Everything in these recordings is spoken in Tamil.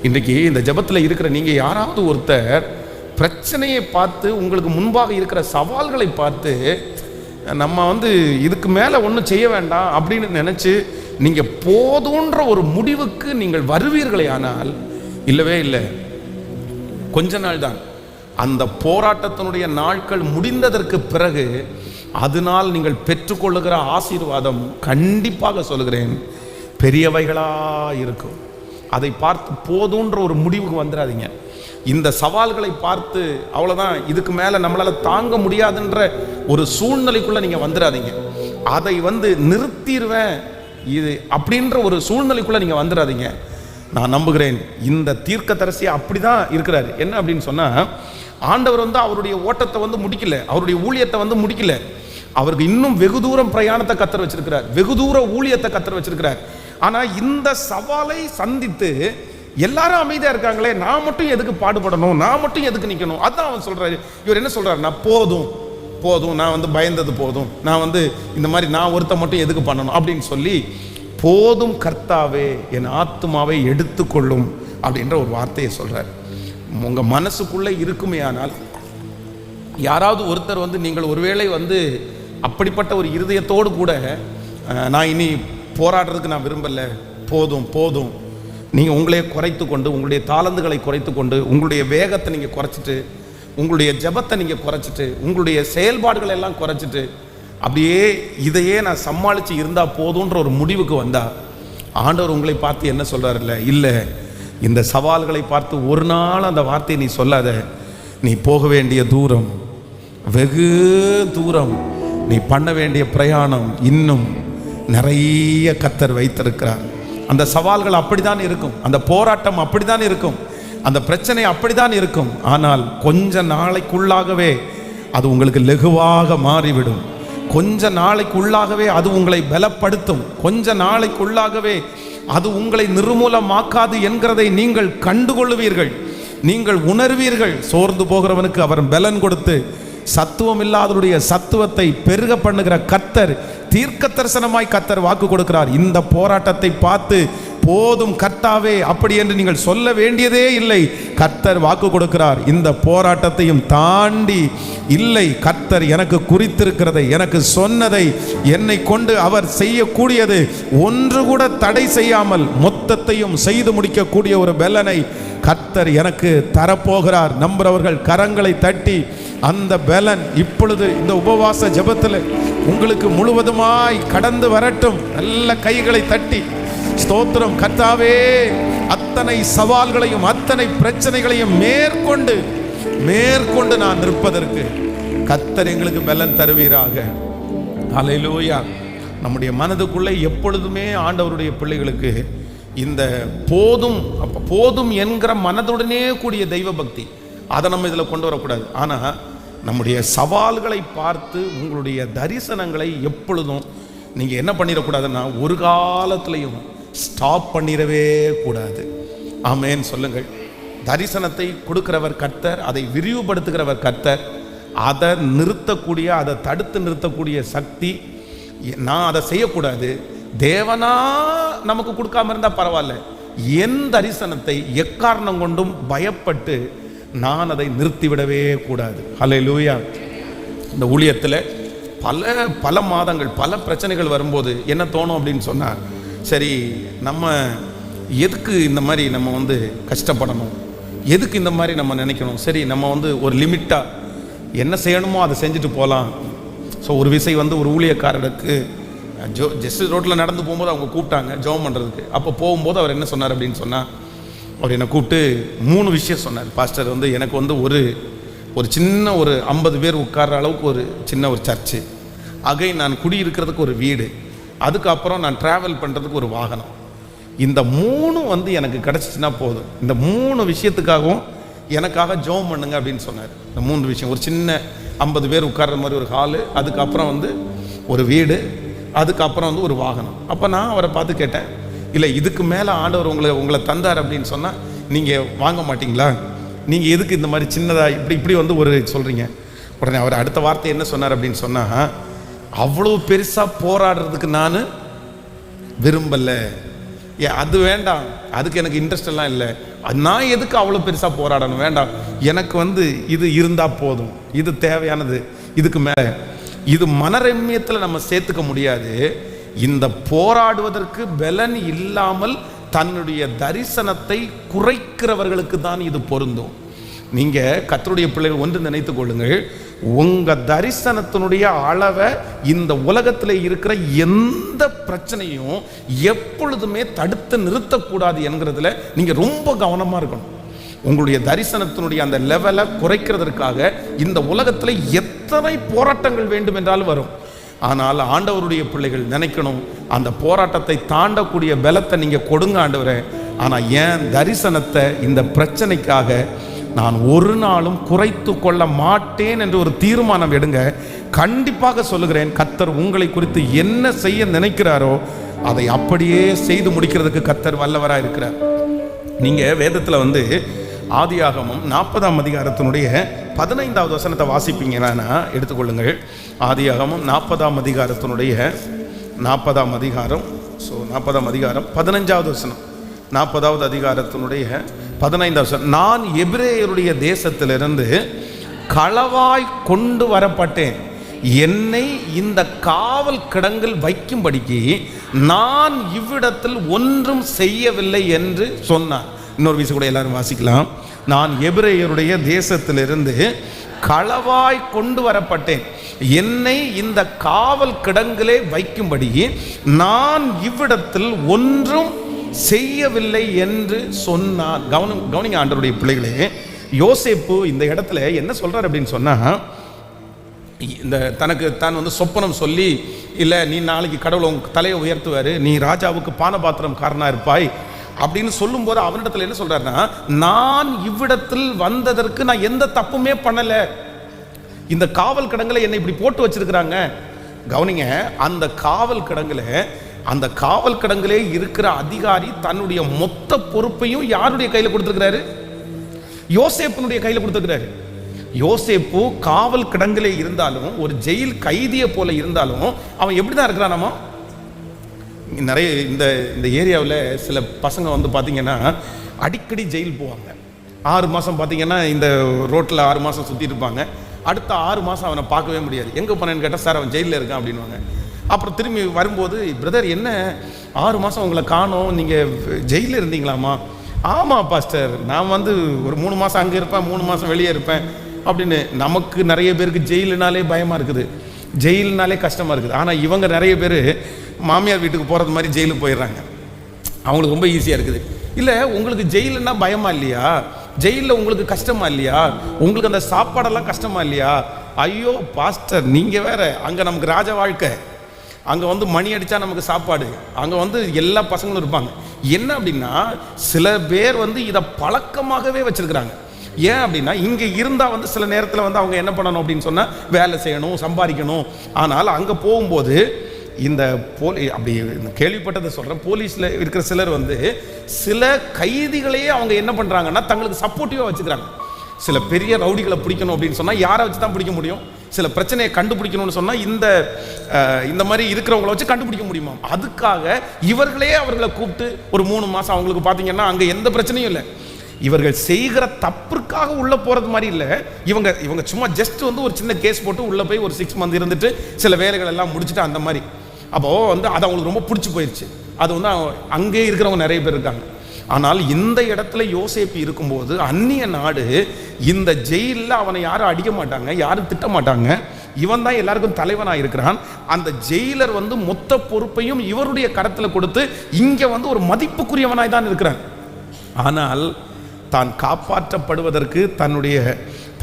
இன்றைக்கி இந்த ஜெபத்தில் இருக்கிற நீங்கள் யாராவது ஒருத்தர் பிரச்சனையை பார்த்து, உங்களுக்கு முன்பாக இருக்கிற சவால்களை பார்த்து, நம்ம இதுக்கு மேலே ஒன்றும் செய்ய வேண்டாம் அப்படின்னு நினச்சி நீங்கள் போதுன்ற ஒரு முடிவுக்கு நீங்கள் வருவீர்களே, ஆனால் இல்லவே இல்லை, கொஞ்ச நாள் தான். அந்த போராட்டத்தினுடைய நாட்கள் முடிந்ததற்கு பிறகு அதனால் நீங்கள் பெற்றுக்கொள்ளுகிற ஆசீர்வாதம் கண்டிப்பாக சொல்கிறேன் பெரியவைகளாக இருக்கும். அதை பார்த்து போதுன்ற ஒரு முடிவுக்கு வந்துடாதீங்க. இந்த சவால்களை பார்த்து அவ்வளோதான், இதுக்கு மேலே நம்மளால் தாங்க முடியாதுன்ற ஒரு சூழ்நிலைக்குள்ளே நீங்கள் வந்துடாதீங்க. அதை நிறுத்திடுவேன் இது அப்படின்ற ஒரு சூழ்நிலைக்குள்ளே நீங்கள் வந்துடாதீங்க. நான் நம்புகிறேன் இந்த தீர்க்கதரிசி அப்படி தான் இருக்கிறார். என்ன அப்படின்னு சொன்னால், ஆண்டவர் அவருடைய ஓட்டத்தை முடிக்கல, அவருடைய ஊழியத்தை முடிக்கல. அவருக்கு இன்னும் வெகு தூரம் பிரயாணத்தை கத்தர் வச்சிருக்கிறார், வெகு தூர ஊழியத்தை கத்தர் வச்சிருக்கிறார். ஆனால் இந்த சவாலை சந்தித்து எல்லாரும் அமைதியாக இருக்காங்களே, நான் மட்டும் எதுக்கு பாடுபடணும், நான் மட்டும் எதுக்கு நிற்கணும்? அதான் அவன் சொல்கிறாரு. இவர் என்ன சொல்கிறார், நான் போதும், நான் பயந்தது போதும், நான் இந்த மாதிரி நான் ஒருத்த மட்டும் எதுக்கு பண்ணணும் அப்படின்னு சொல்லி, போதும் கர்த்தாவே என் ஆத்துமாவை எடுத்துக்கொள்ளும் அப்படின்ற ஒரு வார்த்தையை சொல்கிறார். உங்கள் மனசுக்குள்ளே இருக்குமே ஆனால், யாராவது ஒருத்தர் நீங்கள் ஒருவேளை அப்படிப்பட்ட ஒரு இருதயத்தோடு கூட நான் இனி போராடுறதுக்கு நான் விரும்பலை, போதும், நீங்கள் உங்களையே குறைத்து கொண்டு, உங்களுடைய தாளந்துகளை குறைத்து கொண்டு, உங்களுடைய வேகத்தை நீங்கள் குறைச்சிட்டு, உங்களுடைய ஜெபத்தை நீங்கள் குறைச்சிட்டு, உங்களுடைய செயல்பாடுகளை எல்லாம் குறைச்சிட்டு, அப்படியே இதையே நான் சமாளித்து இருந்தால் போதுன்ற ஒரு முடிவுக்கு வந்தால், ஆண்டவர் உங்களை பார்த்து என்ன சொல்கிறார்ல, இல்லை, இந்த சவால்களை பார்த்து ஒரு நாள் அந்த வார்த்தையை நீ சொல்லாத. நீ போக வேண்டிய தூரம் வெகு தூரம், நீ பண்ண வேண்டிய பிரயாணம் இன்னும் நிறைய கர்த்தர் வைத்திருக்கிறார். அந்த சவால்கள் அப்படித்தான் இருக்கும், அந்த போராட்டம் அப்படித்தான் இருக்கும், அந்த பிரச்சனை அப்படித்தான் இருக்கும். ஆனால் கொஞ்ச நாளைக்குள்ளாகவே அது உங்களுக்கு லெகுவாக மாறிவிடும். கொஞ்ச நாளைக்குள்ளாகவே அது உங்களை பலப்படுத்தும். கொஞ்ச நாளைக்குள்ளாகவே அது உங்களை நிர்மூலமாக்காது என்கிறதை நீங்கள் கண்டுகொள்ளுவீர்கள், நீங்கள் உணர்வீர்கள். சோர்ந்து போகிறவனுக்கு அவர் பலன் கொடுத்து சத்துவம் இல்லாதவருடைய சத்துவத்தை பெருக பண்ணுகிற கர்த்தர், தீர்க்க தரிசனமாய் கர்த்தர் வாக்கு கொடுக்கிறார். இந்த போராட்டத்தை பார்த்து போதும் கர்த்தாவே அப்படி என்று நீங்கள் சொல்ல வேண்டியதே இல்லை. கர்த்தர் வாக்கு கொடுக்கிறார், இந்த போராட்டத்தையும் தாண்டி இல்லை, கர்த்தர் எனக்கு குறித்திருக்கிறதை, எனக்கு சொன்னதை, என்னை கொண்டு அவர் செய்யக்கூடியது ஒன்று கூட தடை செய்யாமல் மொத்தத்தையும் செய்து முடிக்கக்கூடிய ஒரு பலனை கர்த்தர் எனக்கு தரப்போகிறார். நம்புறவர்கள் கரங்களை தட்டி அந்த பலன் இப்பொழுது இந்த உபவாச ஜெபத்தில் உங்களுக்கு முழுவதுமாய் கடந்து வரட்டும். நல்ல கைகளை தட்டி ஸ்தோத்திரம். கர்த்தாவே, அத்தனை சவால்களையும் அத்தனை பிரச்சனைகளையும் மேற்கொண்டு நான் நிற்பதற்கு கர்த்தர் எங்களுக்கு பலன் தருவீராக. ஹல்லேலூயா. நம்முடைய மனதுக்குள்ளே எப்பொழுதுமே ஆண்டவருடைய பிள்ளைகளுக்கு இந்த போதும் என்கிற மனதுடனே கூடிய தெய்வ பக்தி, அதை நம்ம இதில் கொண்டு வரக்கூடாது. ஆனால் நம்முடைய சவால்களை பார்த்து உங்களுடைய தரிசனங்களை எப்பொழுதும் நீங்கள் என்ன பண்ணிடக்கூடாதுன்னா, ஒரு காலத்திலையும் ஸ்டாப் பண்ணிடவே கூடாது. ஆமேன் சொல்லுங்கள். தரிசனத்தை கொடுக்கிறவர் கர்த்தர், அதை விரிவுபடுத்துகிறவர் கர்த்தர். அதை நிறுத்தக்கூடிய, அதை தடுத்து நிறுத்தக்கூடிய சக்தி நான் அதை செய்யக்கூடாது. தேவனா நமக்கு கொடுக்காம இருந்தால் பரவாயில்ல, என் தரிசனத்தை எக்காரணம் கொண்டும் பயப்பட்டு நான் அதை நிறுத்திவிடவே கூடாது. ஹல்லேலூயா. இந்த ஊழியத்தில் பல மாதங்கள் பல பிரச்சனைகள் வரும்போது என்ன தோணும் அப்படின்னு சொன்னால், சரி நம்ம எதுக்கு இந்த மாதிரி நம்ம கஷ்டப்படணும், எதுக்கு இந்த மாதிரி நம்ம நினைக்கணும், சரி நம்ம ஒரு லிமிட்டாக என்ன செய்யணுமோ அதை செஞ்சுட்டு போகலாம். ஸோ ஒரு விசை ஒரு ஊழியக்காரருக்கு ஜஸ்ட் ரோட்டில் நடந்து போகும்போது அவங்க கூப்பிட்டாங்க ஜெபம் பண்ணுறதுக்கு. அப்போ போகும்போது அவர் என்ன சொன்னார் அப்படின்னு சொன்னால், அவர் என்னை கூப்பிட்டு 3 விஷயம் சொன்னார். பாஸ்டர் எனக்கு ஒரு சின்ன ஒரு 50 பேர் உட்கார்ற அளவுக்கு ஒரு சின்ன ஒரு சர்ச்சு, நான் குடியிருக்கிறதுக்கு ஒரு வீடு, அதுக்கப்புறம் நான் ட்ராவல் பண்ணுறதுக்கு ஒரு வாகனம், இந்த 3 எனக்கு கிடச்சிச்சின்னா போதும், இந்த 3 விஷயத்துக்காகவும் எனக்காக ஜெபம் பண்ணுங்க அப்படின்னு சொன்னார். இந்த 3 விஷயம், ஒரு சின்ன 50 பேர் உட்கார்ற மாதிரி ஒரு ஹாலு, அதுக்கப்புறம் ஒரு வீடு, அதுக்கப்புறம் ஒரு வாகனம். அப்போ நான் அவரை பார்த்து கேட்டேன், இல்லை இதுக்கு மேலே ஆண்டவர் உங்களை தந்தார் அப்படின்னு சொன்னால் நீங்கள் வாங்க மாட்டிங்களா, நீங்கள் எதுக்கு இந்த மாதிரி சின்னதாக இப்படி ஒரு சொல்கிறீங்க? உடனே அவர் அடுத்த வார்த்தை என்ன சொன்னார் அப்படின்னு சொன்னால், அவ்வளோ பெருசாக போராடுறதுக்கு நான் விரும்பலை, அது வேண்டாம், அதுக்கு எனக்கு இன்ட்ரெஸ்ட் எல்லாம் இல்லை, நான் எதுக்கு அவ்வளோ பெருசாக போராடணும், வேண்டாம், எனக்கு வந்து இது இருந்தால் போதும், இது தேவையானது, இதுக்கு மேலே இது மனரம்யத்தில் நம்ம சேர்த்துக்க முடியாது. இந்த போராடுவதற்கு பலன் இல்லாமல் தன்னுடைய தரிசனத்தை குறைக்கிறவர்களுக்கு தான் இது பொருந்தும். நீங்கள் கர்த்தருடைய பிள்ளைகள் ஒன்று நினைத்து கொள்ளுங்கள், உங்கள் தரிசனத்தினுடைய அளவை இந்த உலகத்தில் இருக்கிற எந்த பிரச்சனையும் எப்பொழுதுமே தடுத்து நிறுத்தக்கூடாது என்கிறதுல நீங்கள் ரொம்ப கவனமாக இருக்கணும். உங்களுடைய தரிசனத்தினுடைய அந்த லெவலை குறைக்கிறதற்காக இந்த உலகத்தில் எத்தனை போராட்டங்கள் வேண்டும் என்றாலும் வரும். ஆனால் ஆண்டவருடைய பிள்ளைகள் நினைக்கணும், அந்த போராட்டத்தை தாண்டக்கூடிய பலத்தை நீங்கள் கொடுங்க ஆண்டவரே, ஆனால் ஏன் தரிசனத்தை இந்த பிரச்சனைக்காக நான் ஒரு நாளும் குறைத்து கொள்ள மாட்டேன் என்று ஒரு தீர்மானம் எடுங்க. கண்டிப்பாக சொல்லுகிறேன், கர்த்தர் உங்களை குறித்து என்ன செய்ய நினைக்கிறாரோ அதை அப்படியே செய்து முடிக்கிறதுக்கு கர்த்தர் வல்லவராக இருக்கிறார். நீங்கள் வேதத்தில் வந்து ஆதியாகமம் 40ஆம் அதிகாரத்தினுடைய 15வது வசனத்தை வாசிப்பீங்கன்னா எடுத்துக்கொள்ளுங்கள். ஆதியாகமம் 40ஆம் அதிகாரத்தினுடைய 40ஆம் அதிகாரம் 15வது வசனம். 40வது அதிகாரத்தினுடைய 15வது வசனம். நான் எபிரேயருடைய தேசத்திலிருந்து களவாய் கொண்டு வரப்பட்டேன், என்னை இந்த காவல் கிடங்கில் வைக்கும்படிக்கு நான் இவ்விடத்தில் ஒன்றும் செய்யவில்லை என்று சொன்னார். இன்னொரு விஷயம் கூட எல்லாரும் வாசிக்கலாம். நான் எபிரேயருடைய தேசத்திலிருந்து களவாய் கொண்டு வரப்பட்டேன், என்னை இந்த காவல் கிடங்கிலே வைக்கும்படி நான் இவ்விடத்தில் ஒன்றும் செய்யவில்லை என்று சொன்னார். கவனிங்க ஆண்டவருடைய பிள்ளைகளே, யோசேப்பு இந்த இடத்துல என்ன சொல்றார் அப்படின்னு சொன்னா, இந்த தனக்கு தான் வந்து சொப்பனம் சொல்லி, இல்லை நீ நாளைக்கு கடவுள் உங்க தலையை உயர்த்துவார், நீ ராஜாவுக்கு பானபாத்திரம் காரணா இருப்பாய் அப்படின்னு சொல்லும்போது அவனிடத்தில் என்ன சொல்றாருன்னா, நான் இவ்விடத்தில் வந்ததற்கு நான் எந்த தப்புமே பண்ணல, இந்த காவல் கிடங்குல என்னை இப்படி போட்டு வச்சிருக்கிறாங்க. கவனிங்க, அந்த காவல் கிடங்கிலே இருக்கிற அதிகாரி தன்னுடைய மொத்த பொறுப்பையும் யாருடைய கையில் கொடுத்திருக்கிறாரு? யோசேப்பினுடைய கையில் கொடுத்திருக்கிறாரு. யோசேப்பு காவல் கிடங்கிலே இருந்தாலும், ஒரு ஜெயில் கைதியை போல இருந்தாலும் அவன் எப்படி தான் இருக்கிறான்? நிறைய இந்த ஏரியாவில் சில பசங்க வந்து பார்த்தீங்கன்னா அடிக்கடி ஜெயில் போவாங்க. 6 மாதம் பார்த்தீங்கன்னா இந்த ரோட்டில் 6 மாதம் சுற்றிட்டு இருப்பாங்க. அடுத்த 6 மாதம் அவனை பார்க்கவே முடியாது. எங்கே போனேன்னு கேட்டால், சார் அவன் ஜெயிலில் இருக்கான் அப்படின்வாங்க. அப்புறம் திரும்பி வரும்போது, பிரதர் என்ன 6 மாதம் உங்களை காணோம், நீங்கள் ஜெயிலில் இருந்தீங்களாமா? ஆமாம் பாஸ்டர், நான் வந்து ஒரு 3 மாதம் அங்கே இருப்பேன், 3 மாதம் வெளியே இருப்பேன் அப்படின்னு. நமக்கு நிறைய பேருக்கு ஜெயிலுனாலே பயமாக இருக்குது, ஜெயிலுனாலே கஷ்டமாக இருக்குது. ஆனால் இவங்க நிறைய பேர் மாமியார் வீட்டுக்கு போகிறது மாதிரி ஜெயிலுக்கு போயிடுறாங்க, அவங்களுக்கு ரொம்ப ஈஸியாக இருக்குது. இல்லை, உங்களுக்கு ஜெயிலுன்னா பயமா இல்லையா? ஜெயிலில் உங்களுக்கு கஷ்டமா இல்லையா? உங்களுக்கு அந்த சாப்பாடெல்லாம் கஷ்டமா இல்லையா? ஐயோ பாஸ்டர், நீங்கள் வேற, அங்கே நமக்கு ராஜ வாழ்க்கை, அங்கே வந்து மணி அடித்தா நமக்கு சாப்பாடு, அங்கே வந்து எல்லா பசங்களும் இருப்பாங்க. என்ன அப்படின்னா, சில பேர் வந்து இதை பழக்கமாகவே வச்சிருக்கிறாங்க. ஏன் அப்படின்னா, இங்கே இருந்தால் வந்து சில நேரத்தில் வந்து அவங்க என்ன பண்ணணும் அப்படின்னு சொன்னால் வேலை செய்யணும், சம்பாதிக்கணும். ஆனால் அங்கே போகும்போது இந்த அப்படி கேள்விப்பட்டதை சொல்கிறேன், போலீஸில் இருக்கிற சிலர் வந்து சில கைதிகளையே அவங்க என்ன பண்ணுறாங்கன்னா தங்களுக்கு சப்போர்ட்டிவாக வச்சுக்கிறாங்க. சில பெரிய ரவுடிகளை பிடிக்கணும் அப்படின்னு சொன்னால் யாரை வச்சு தான் பிடிக்க முடியும்? சில பிரச்சனையை கண்டுபிடிக்கணும்னு சொன்னால் இந்த மாதிரி இருக்கிறவங்கள வச்சு கண்டுபிடிக்க முடியுமா? அதுக்காக இவர்களே அவர்களை கூப்பிட்டு ஒரு 3 மாதம் அவங்களுக்கு பார்த்தீங்கன்னா அங்கே எந்த பிரச்சனையும் இல்லை. இவர்கள் செய்கிற தப்புக்காக உள்ளே போகிறது மாதிரி இல்லை. இவங்க சும்மா ஜஸ்ட் வந்து ஒரு சின்ன கேஸ் போட்டு உள்ளே போய் ஒரு 6 மந்த் இருந்துட்டு சில வேலைகள் எல்லாம் முடிச்சுட்டு அந்த மாதிரி. அப்போது வந்து அது அவங்களுக்கு ரொம்ப பிடிச்சி போயிடுச்சு. அது வந்து அங்கே இருக்கிறவங்க நிறைய பேர் இருக்காங்க. ஆனால் இந்த இடத்துல யோசேப்பு இருக்கும்போது அந்நிய நாடு, இந்த ஜெயிலில் அவனை யாரும் அடிக்க மாட்டாங்க, யாரும் திட்ட மாட்டாங்க, இவன் தான் எல்லாருக்கும் தலைவனாக இருக்கிறான். அந்த ஜெயிலர் வந்து மொத்த பொறுப்பையும் இவருடைய கரத்தில் கொடுத்து இங்கே வந்து ஒரு மதிப்புக்குரியவனாய் தான் இருக்கிறான். ஆனால் தான் காப்பாற்றப்படுவதற்கு தன்னுடைய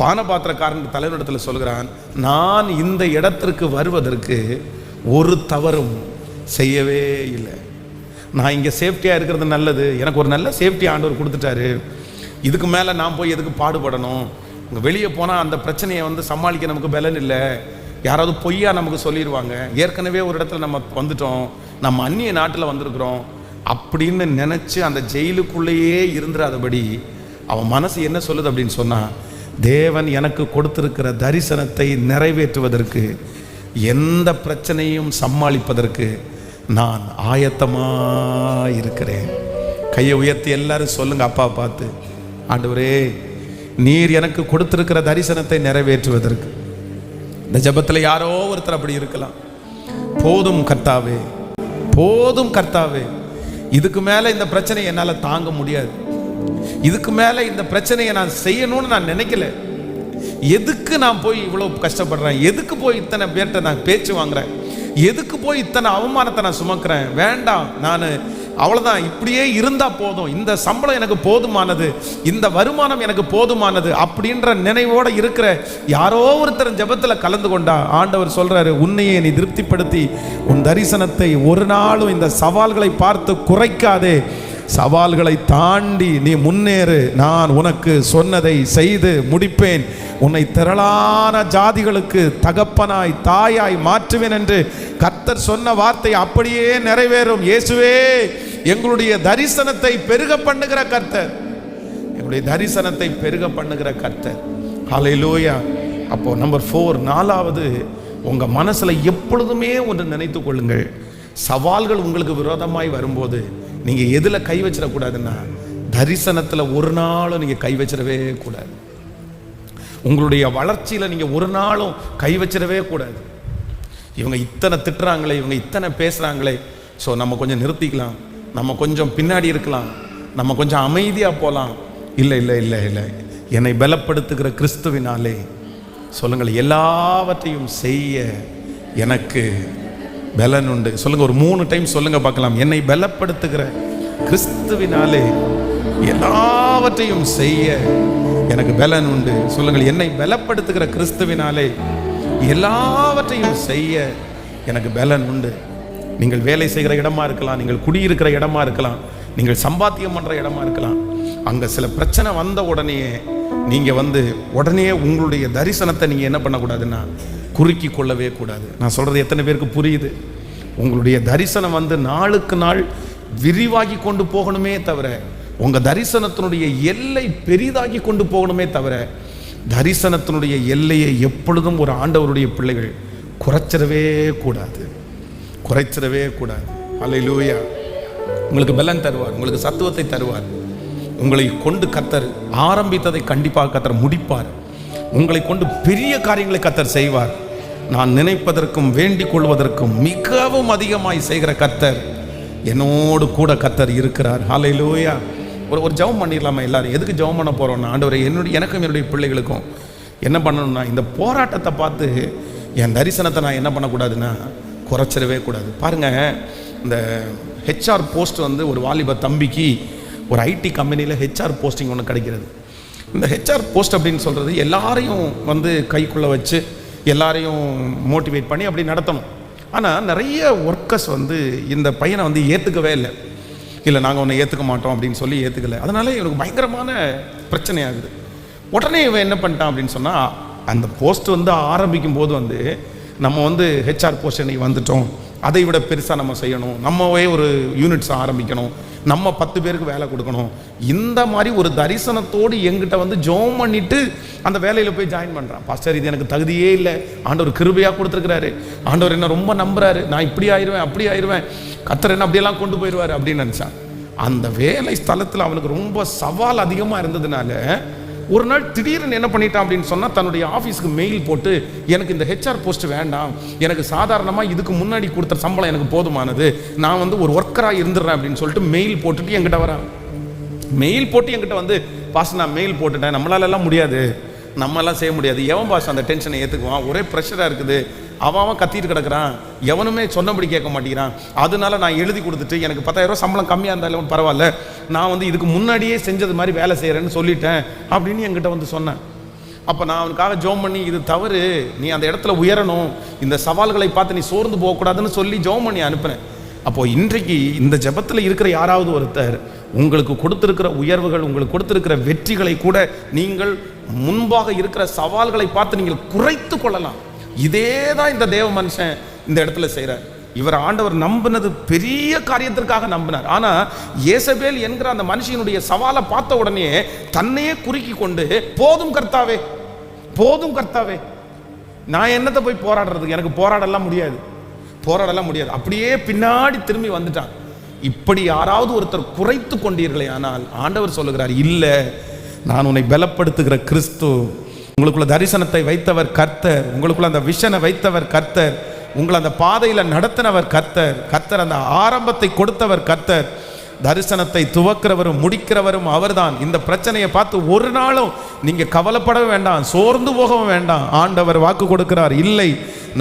பானபாத்திரக்காரன் தலைவரிடத்தில் சொல்கிறான், நான் இந்த இடத்திற்கு வருவதற்கு ஒரு தவறும் செய்யவே இல்லை, நான் இங்கே சேஃப்டியாக இருக்கிறது நல்லது, எனக்கு ஒரு நல்ல சேஃப்டி ஆண்டவர் கொடுத்துட்டாரு, இதுக்கு மேலே நான் போய் எதுக்கு பாடுபடணும்? இங்கே வெளியே போனால் அந்த பிரச்சனையை வந்து சமாளிக்க நமக்கு பலன் இல்லை, யாராவது பொய்யா நமக்கு சொல்லிடுவாங்க, ஏற்கனவே ஒரு இடத்துல நம்ம வந்துட்டோம், நம்ம அந்நிய நாட்டில் வந்திருக்கிறோம் அப்படின்னு நினச்சி அந்த ஜெயிலுக்குள்ளேயே இருந்துடாதபடி அவன் மனசு என்ன சொல்லுது அப்படின்னு சொன்னால், தேவன் எனக்கு கொடுத்திருக்கிற தரிசனத்தை நிறைவேற்றுவதற்கு, எந்த பிரச்சனையும் சமாளிப்பதற்கு நான் ஆயத்தமா இருக்கிறேன். கையை உயர்த்தி எல்லாரும் சொல்லுங்க, அப்பா பார்த்து, ஆண்டவரே நீர் எனக்கு கொடுத்திருக்கிற தரிசனத்தை நிறைவேற்றுவதற்கு. இந்த ஜெபத்தில் யாரோ ஒருத்தர் அப்படி இருக்கலாம். போதும் கர்த்தாவே, போதும் கர்த்தாவே, இதுக்கு மேல இந்த பிரச்சனை என்னால் தாங்க முடியாது, இதுக்கு மேல இந்த பிரச்சனையை நான் செய்யணும்னு நான் நினைக்கல, எதுக்கு நான் போய் இவ்வளவு கஷ்டப்படுறேன், எதுக்கு போய் இத்தனை பேர்கிட்ட நான் பேச்சு வாங்குறேன், எதுக்கு போய் இத்தனை அவமானத்தை நான் சுமக்கிறேன், வேண்டாம், நான் அவ்வளவுதான், இப்படியே இருந்தா போதும், இந்த சம்பளம் எனக்கு போதுமானது, இந்த வருமானம் எனக்கு போதுமானது அப்படின்ற நினைவோட இருக்கிற யாரோ ஒருத்தர் ஜெபத்துல கலந்து கொண்டா ஆண்டவர் சொல்றாரு, உன்னையே நீ திருப்திப்படுத்தி உன் தரிசனத்தை ஒரு நாளும் இந்த சவால்களை பார்த்து குறைக்காதே, சவால்களை தாண்டி நீ முன்னேறு, நான் உனக்கு சொன்னதை செய்து முடிப்பேன், உன்னை திரளான ஜாதிகளுக்கு தகப்பனாய் தாயாய் மாற்றுவேன் என்று கர்த்தர் சொன்ன வார்த்தை அப்படியே நிறைவேறும். இயேசுவே எங்களுடைய தரிசனத்தை பெருக பண்ணுகிற கர்த்தர், எங்களுடைய தரிசனத்தை பெருக பண்ணுகிற கர்த்தர். ஹல்லேலூயா. அப்போ நம்பர் 4, 4வது, உங்க மனசுல எப்பொழுதுமே ஒன்று நினைத்து கொள்ளுங்கள், சவால்கள் உங்களுக்கு விரோதமாய் வரும்போது நீங்க எதுல கை வச்சிடக்கூடாதுன்னா, தரிசனத்துல ஒரு நாளும் நீங்க கை வச்சிடவே கூடாது. உங்களுடைய வளர்ச்சியில நீங்க ஒரு நாளும் கை வச்சிடவே கூடாது. இவங்க இத்தனை திட்டுறாங்களே, இவங்க இத்தனை பேசுறாங்களே, ஸோ நம்ம கொஞ்சம் நிறுத்திக்கலாம், நம்ம கொஞ்சம் பின்னாடி இருக்கலாம், நம்ம கொஞ்சம் அமைதியா போலாம். இல்லை இல்லை இல்லை இல்லை, என்னை பலப்படுத்துகிற கிறிஸ்துவினாலே, சொல்லுங்கள், எல்லாவற்றையும் செய்ய எனக்கு பலன் உண்டு. சொல்லுங்க, ஒரு 3 டைம் சொல்லுங்க பார்க்கலாம். என்னை பலப்படுத்துகிற கிறிஸ்துவினாலே எல்லாவற்றையும் செய்ய எனக்கு பலன் உண்டு. சொல்லுங்கள், என்னை பலப்படுத்துகிற கிறிஸ்துவினாலே எல்லாவற்றையும் செய்ய எனக்கு பலன் உண்டு. நீங்கள் வேலை செய்கிற இடமா இருக்கலாம், நீங்கள் குடியிருக்கிற இடமா இருக்கலாம், நீங்கள் சம்பாத்தியம் பண்ற இடமா இருக்கலாம், அங்க சில பிரச்சனை வந்த உடனே நீங்க உடனே உங்களுடைய தரிசனத்தை நீங்க என்ன பண்ணக்கூடாதுன்னா குறுக்கி கொள்ளவே கூடாது. நான் சொல்றது எத்தனை பேருக்கு புரியுது? உங்களுடைய தரிசனம் நாளுக்கு நாள் விரிவாகி கொண்டு போகணுமே தவிர, உங்க தரிசனத்தினுடைய எல்லை பெரிதாகி கொண்டு போகணுமே தவிர, தரிசனத்தினுடைய எல்லையை எப்பொழுதும் ஒரு ஆண்டவருடைய பிள்ளைகள் குறைச்சிடவே கூடாது, குறைச்சிடவே கூடாது. அல்லேலூயா. உங்களுக்கு பலன் தருவார், உங்களுக்கு சத்துவத்தை தருவார். உங்களை கொண்டு கர்த்தர் ஆரம்பித்ததை கண்டிப்பாக கர்த்தர் முடிப்பார். உங்களை கொண்டு பெரிய காரியங்களை கர்த்தர் செய்வார். நான் நினைப்பதற்கும் வேண்டிக் கொள்வதற்கும் மிகவும் அதிகமாய் செய்கிற கர்த்தர் என்னோடு கூட கர்த்தர் இருக்கிறார். ஹல்லேலூயா. ஒரு ஜெபம் பண்ணிடலாமா எல்லாரும்? எதுக்கு ஜெபம் பண்ண போறோம்னா, ஆண்டவரே எனக்கும் என்னுடைய பிள்ளைகளுக்கும் என்ன பண்ணணும்னா, இந்த போராட்டத்தை பார்த்து என் தரிசனத்தை நான் என்ன பண்ணக்கூடாதுன்னா குறைச்சிடவே கூடாது. பாருங்க, இந்த HR போஸ்ட் ஒரு வாலிப தம்பிக்கு ஒரு IT கம்பெனியில் HR போஸ்டிங் ஒன்று கிடைக்கிறது. இந்த HR போஸ்ட் அப்படின்னு சொல்கிறது எல்லாரையும் கைக்குள்ளே வச்சு எல்லாரையும் மோட்டிவேட் பண்ணி அப்படி நடத்தணும். ஆனால் நிறைய ஒர்க்கர்ஸ் இந்த பையனை ஏற்றுக்கவே இல்லை. இல்லை, நாங்கள் ஒன்று ஏற்றுக்க மாட்டோம் அப்படின்னு சொல்லி ஏற்றுக்கலை. அதனால இவனுக்கு பயங்கரமான பிரச்சனை ஆகுது. உடனே இவன் என்ன பண்ணிட்டான் அப்படின்னு சொன்னால், அந்த போஸ்ட் ஆரம்பிக்கும் போது நம்ம HR போஸ்ட் இன்னைக்கு வந்துட்டோம், அதை விட பெருசாக நம்ம செய்யணும், நம்மவே ஒரு யூனிட்ஸ் ஆரம்பிக்கணும், நம்ம 10 பேருக்கு வேலை கொடுக்கணும், இந்த மாதிரி ஒரு தரிசனத்தோடு எங்கிட்ட ஜெபம் பண்ணிட்டு அந்த வேலையில் போய் ஜாயின் பண்ணுறான். பாஸ்டர், இது எனக்கு தகுதியே இல்லை, ஆண்டவர் கிருபையாக கொடுத்துருக்கிறாரு, ஆண்டவர் என்ன ரொம்ப நம்புறாரு, நான் இப்படி ஆயிடுவேன் அப்படி ஆயிடுவேன், கர்த்தர் என்ன அப்படியெல்லாம் கொண்டு போயிடுவார் அப்படின்னு நினச்சான். அந்த வேலை ஸ்தலத்தில் அவனுக்கு ரொம்ப சவால் அதிகமாக இருந்ததுனால ஒரு நாள் திடீர்னு என்ன பண்ணிட்டான் அப்படின்னு சொன்னால், தன்னுடைய ஆஃபீஸுக்கு மெயில் போட்டு, எனக்கு இந்த HR போஸ்ட் வேண்டாம், எனக்கு சாதாரணமாக இதுக்கு முன்னாடி கொடுத்த சம்பளம் எனக்கு போதுமானது, நான் ஒரு ஒர்க்கராக இருந்துடுறேன் அப்படின்னு சொல்லிட்டு மெயில் போட்டுட்டு என்கிட்ட வரான். மெயில் போட்டு என்கிட்ட பாஸ், நான் மெயில் போட்டுட்டேன், நம்மளாலெல்லாம் முடியாது, நம்மளாம் செய்ய முடியாது. எவன் பாஸ் அந்த டென்ஷனை ஏற்றுக்குவான்? ஒரே ப்ரெஷராக இருக்குது, அவன் கத்திட்டு கிடக்குறான், எவனுமே சொன்னபடி கேட்க மாட்டேங்கிறான், அதனால நான் எழுதி கொடுத்துட்டு எனக்கு 10,000 ரூபா சம்பளம் கம்மியாக இருந்தாலும் பரவாயில்ல, நான் இதுக்கு முன்னாடியே செஞ்சது மாதிரி வேலை செய்கிறேன்னு சொல்லிட்டேன் அப்படின்னு என்கிட்ட சொன்னேன். அப்போ நான் அவனுக்காக ஜெபம் பண்ணி, இது தவறு, நீ அந்த இடத்துல உயரணும், இந்த சவால்களை பார்த்து நீ சோர்ந்து போகக்கூடாதுன்னு சொல்லி ஜெபம் பண்ணி அனுப்பினேன். அப்போது இன்றைக்கு இந்த ஜெபத்தில் இருக்கிற யாராவது ஒருத்தர் உங்களுக்கு கொடுத்திருக்கிற உயர்வுகள், உங்களுக்கு கொடுத்திருக்கிற வெற்றிகளை கூட நீங்கள் முன்பாக இருக்கிற சவால்களை பார்த்து நீங்கள் குறைத்து கொள்ளலாம். இதே தான் இந்த தேவ மனுஷன் இந்த இடத்துல செய்கிறார். இவர் ஆண்டவர் நம்பினது பெரிய காரியத்திற்காக நம்பினார். ஆனா ஏசபேல் என்கிற அந்த மனுஷனுடைய சவாலை பார்த்த உடனே தன்னையே குறுக்கி கொண்டு, போதும் கர்த்தாவே, போதும் கர்த்தாவே, நான் என்னத்தை போய் போராடுறதுக்கு, எனக்கு போராடலாம் முடியாது, போராடலாம் முடியாது. அப்படியே பின்னாடி திரும்பி வந்துட்டான். இப்படி யாராவது ஒருத்தர் குறைத்து கொண்டீர்களே ஆனால் ஆண்டவர் சொல்லுகிறார், இல்லை, நான் உன்னை பலப்படுத்துகிற கிறிஸ்து, உங்களுக்குள்ள தரிசனத்தை வைத்தவர் கர்த்தர், உங்களுக்குள்ள அந்த விஷனை வைத்தவர் கர்த்தர், உங்களை அந்த பாதையில் நடத்தினவர் கர்த்தர், கர்த்தர் அந்த ஆரம்பத்தை கொடுத்தவர் கர்த்தர், தரிசனத்தை துவக்கிறவரும் முடிக்கிறவரும் அவர்தான். இந்த பிரச்சனையை பார்த்து ஒரு நாளும் நீங்க கவலைப்பட வேண்டாம், சோர்ந்து போகவும் வேண்டாம். ஆண்டவர் வாக்கு கொடுக்கிறார், இல்லை,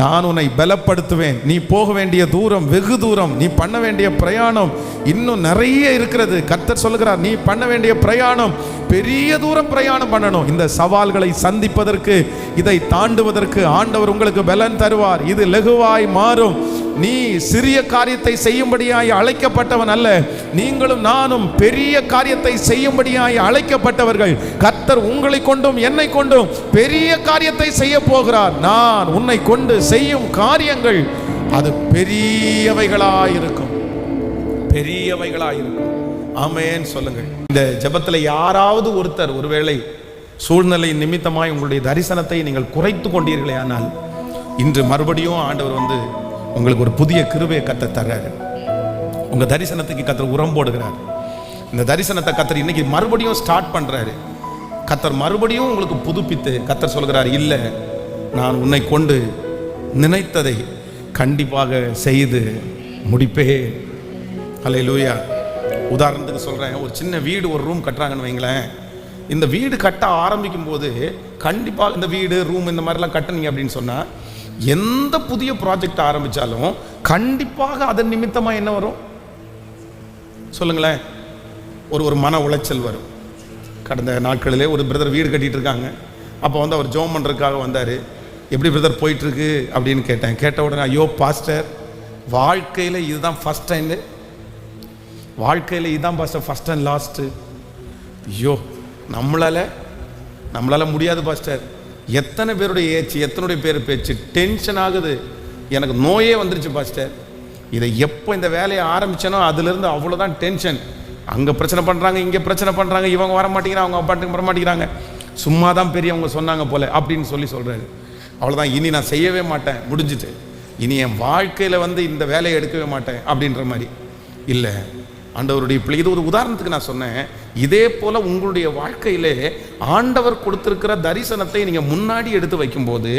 நான் உன்னை பலப்படுத்துவேன். நீ போக வேண்டிய தூரம் வெகு தூரம், நீ பண்ண வேண்டிய பிரயாணம் இன்னும் நிறைய இருக்கிறது. கர்த்தர் சொல்லுகிறார், நீ பண்ண வேண்டிய பிரயாணம் பெரிய தூரம் பிரயாணம் பண்ணணும். இந்த சவால்களை சந்திப்பதற்கு, இதை தாண்டுவதற்கு ஆண்டவர் உங்களுக்கு பலன் தருவார். இது லகுவாய் மாறும். நீ சிறிய காரியத்தை செய்யும்படியாய் அழைக்கப்பட்டவன் அல்ல, நீங்களும் நானும் பெரிய காரியத்தை செய்யும்படியாய் அழைக்கப்பட்டவர்கள். கர்த்தர் உங்களை கொண்டும் என்னை கொண்டும் பெரிய காரியத்தை செய்ய போகிறார். நான் உன்னை கொண்டு செய்யும் காரியங்கள் அது பெரியவைகளாயிருக்கும், பெரியவைகளாயிருக்கும். ஆமென் சொல்லுங்கள். இந்த ஜெபத்தில் யாராவது ஒருத்தர் ஒருவேளை சூழ்நிலை நிமித்தமாய் உங்களுடைய தரிசனத்தை நீங்கள் குறைத்து கொண்டீர்களே ஆனால், இன்று மறுபடியும் ஆண்டவர் உங்களுக்கு ஒரு புதிய கிருபையை கர்த்தர் தர்றாரு. உங்க தரிசனத்துக்கு கர்த்தர் உரம் போடுகிறார். இந்த தரிசனத்தை கர்த்தர் இன்னைக்கு மறுபடியும் ஸ்டார்ட் பண்றாரு. கர்த்தர் மறுபடியும் உங்களுக்கு புதுப்பித்து கர்த்தர் சொல்கிறார், இல்லை, நான் உன்னை கொண்டு நினைத்ததை கண்டிப்பாக செய்து முடிப்பேன். அல்லேலூயா. உதாரணத்துக்கு சொல்றேன், ஒரு சின்ன வீடு, ஒரு ரூம் கட்டுறாங்கன்னு வைங்களேன். இந்த வீடு கட்ட ஆரம்பிக்கும் போது கண்டிப்பாக இந்த வீடு ரூம் இந்த மாதிரிலாம் கட்டுனீங்க அப்படின்னு சொன்னா, எந்த புதிய ப்ராஜெக்ட் ஆரம்பிச்சாலும் கண்டிப்பாக அதன் நிமித்தமா என்ன வரும் சொல்லுங்களேன்? ஒரு மன உளைச்சல் வரும். கடந்த நாட்களிலே ஒரு பிரதர் வீடு கட்டிட்டு இருக்காங்க. அப்போ அவர் ஜோம் பண்றதுக்காக வந்தார். எப்படி பிரதர் போயிட்டு இருக்கு அப்படின்னு கேட்டேன். கேட்ட உடனே, ஐயோ பாஸ்டர், வாழ்க்கையில் இதுதான் ஃபர்ஸ்ட் டைம், வாழ்க்கையில் இதுதான் பாஸ்டர் ஃபர்ஸ்ட் அண்ட் லாஸ்ட். ஐயோ, நம்மளால முடியாது பாஸ்டர். எத்தனை பேருடைய ஏச்சு, எத்தனை பேர் பேச்சு, டென்ஷன் ஆகுது. எனக்கு நோயே வந்துருச்சு பாஸ்டர். இதை எப்போ இந்த வேலையை ஆரம்பிச்சேனோ அதுலேருந்து அவ்வளோதான் டென்ஷன். அங்கே பிரச்சனை பண்ணுறாங்க, இங்கே பிரச்சனை பண்ணுறாங்க, இவங்க வர மாட்டேங்கிறாங்க, அவங்க பாட்டுக்கு வர மாட்டேங்கிறாங்க, சும்மா தான் பெரியவங்க சொன்னாங்க போல அப்படின்னு சொல்கிறாரு. அவ்வளோதான், இனி நான் செய்யவே மாட்டேன், முடிஞ்சிட்டு, இனி என் வாழ்க்கையில் இந்த வேலையை எடுக்கவே மாட்டேன் அப்படின்ற மாதிரி. இல்லை, ஆண்டவருடைய பிள்ளை, இது ஒரு உதாரணத்துக்கு நான் சொன்னேன். இதே போல உங்களுடைய வாழ்க்கையிலே ஆண்டவர் கொடுத்திருக்கிற தரிசனத்தை நீங்க முன்னாடி எடுத்து வைக்கும்போது